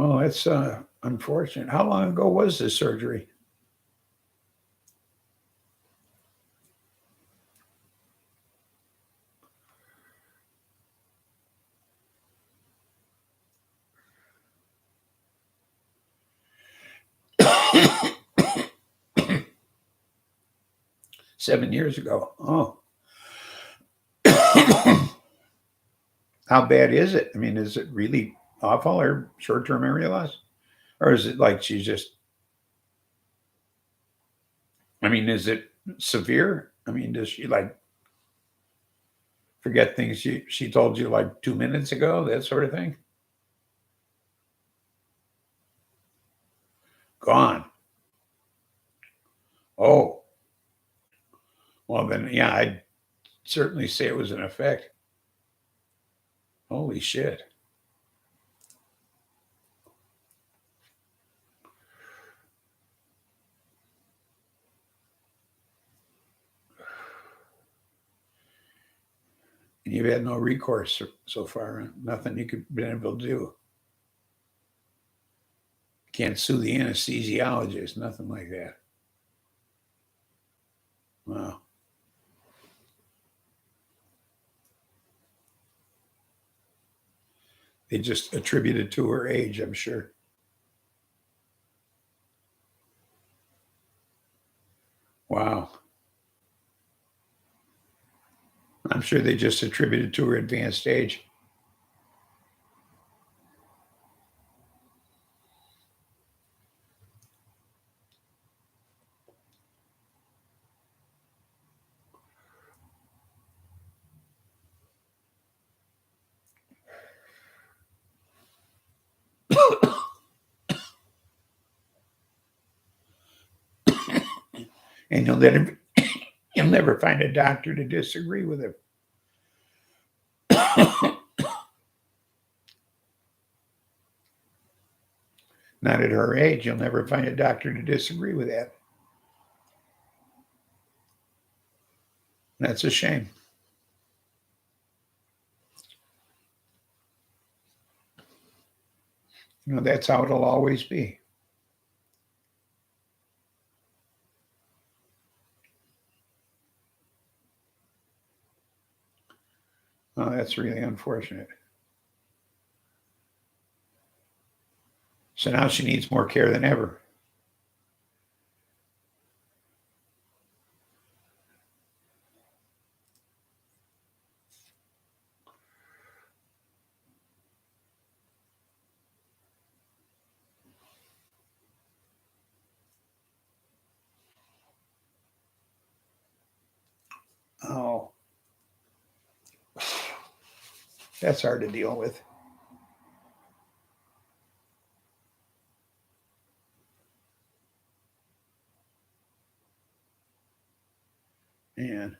Well, that's unfortunate. How long ago was this surgery? Seven years ago. Oh. How bad is it? I mean, is it really awful or short-term memory loss? Or is it like she's just, I mean, is it severe? I mean, does she like forget things she told you like 2 minutes ago, that sort of thing? Gone. Oh, well then, yeah, I'd certainly say it was an effect. Holy shit. And you've had no recourse so far. Nothing you could been able to do. Can't sue the anesthesiologist. Nothing like that. Wow. They just attribute it to her age, I'm sure. Wow. I'm sure they just attribute it to her advanced age. And you'll never find a doctor to disagree with him. Not at her age. You'll never find a doctor to disagree with that. That's a shame. You know, that's how it'll always be. Oh, that's really unfortunate. So now she needs more care than ever. Oh, that's hard to deal with. Man.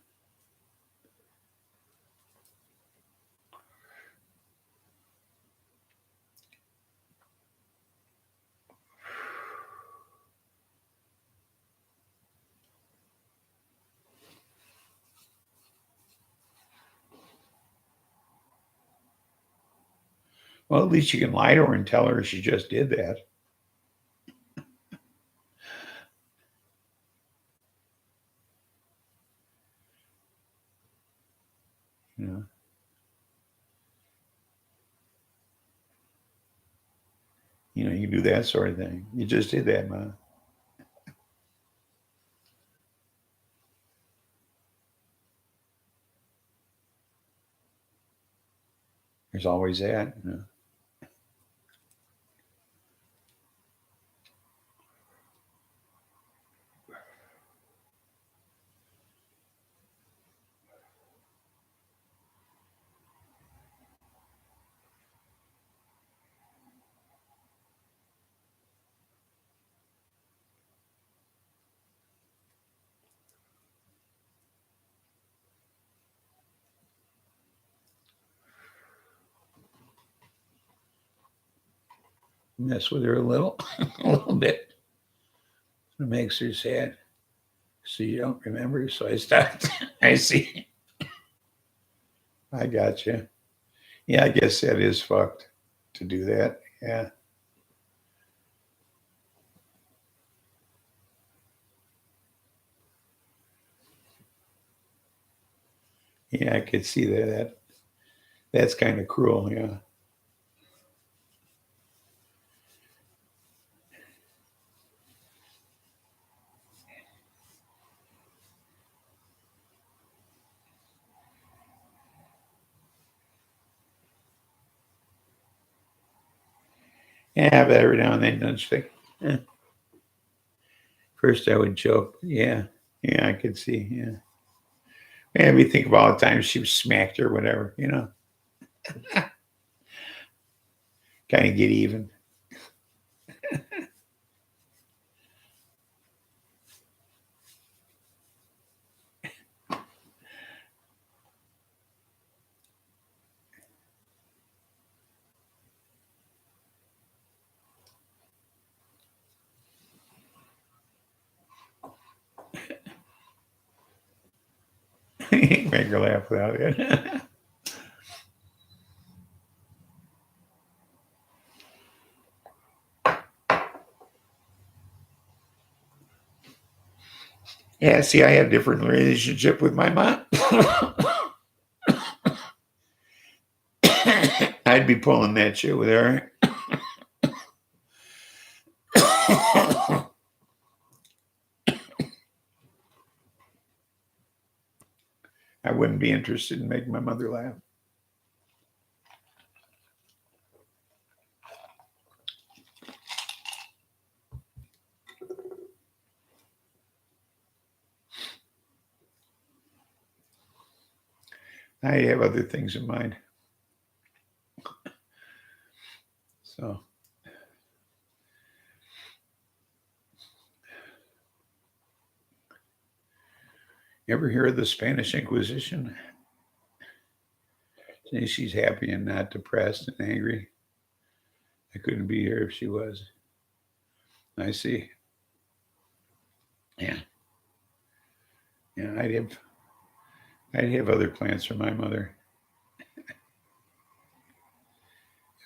Well, at least you can lie to her and tell her she just did that. You know, you do that sort of thing. You just did that, man. There's always that. Mess with her a little, a little bit. It makes her sad. So you don't remember. So I stopped. I see. I got you. Yeah, I guess that is fucked to do that. Yeah. Yeah, I could see that. That's kind of cruel. Yeah. Yeah, but every now and then, don't you think? Eh. First, I would joke. Yeah. Yeah, I could see. Yeah. Maybe think of all the times she was smacked or whatever, kind of get even. Make her laugh without it. Yeah, see, I had a different relationship with my mom. I'd be pulling that shit with her. I wouldn't be interested in making my mother laugh. I have other things in mind. So, you ever hear of the Spanish Inquisition? See, she's happy and not depressed and angry. I couldn't be here if she was. I see. Yeah. Yeah, I'd have other plans for my mother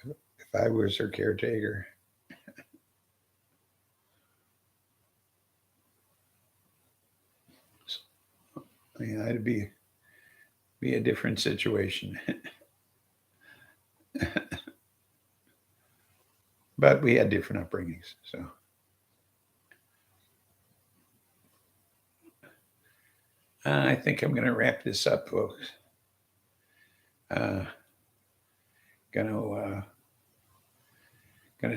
if I was her caretaker. So, yeah, it'd be a different situation. But we had different upbringings. So I think I'm going to wrap this up, folks. Uh, gonna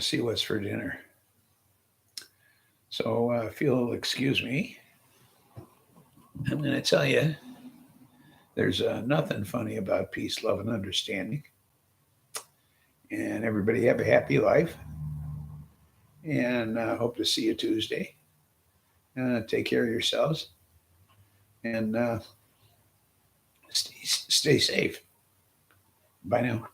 see what's for dinner. So if you'll excuse me, I'm going to tell you there's nothing funny about peace, love, and understanding. And everybody have a happy life. And hope to see you Tuesday. Take care of yourselves and stay safe. Bye now.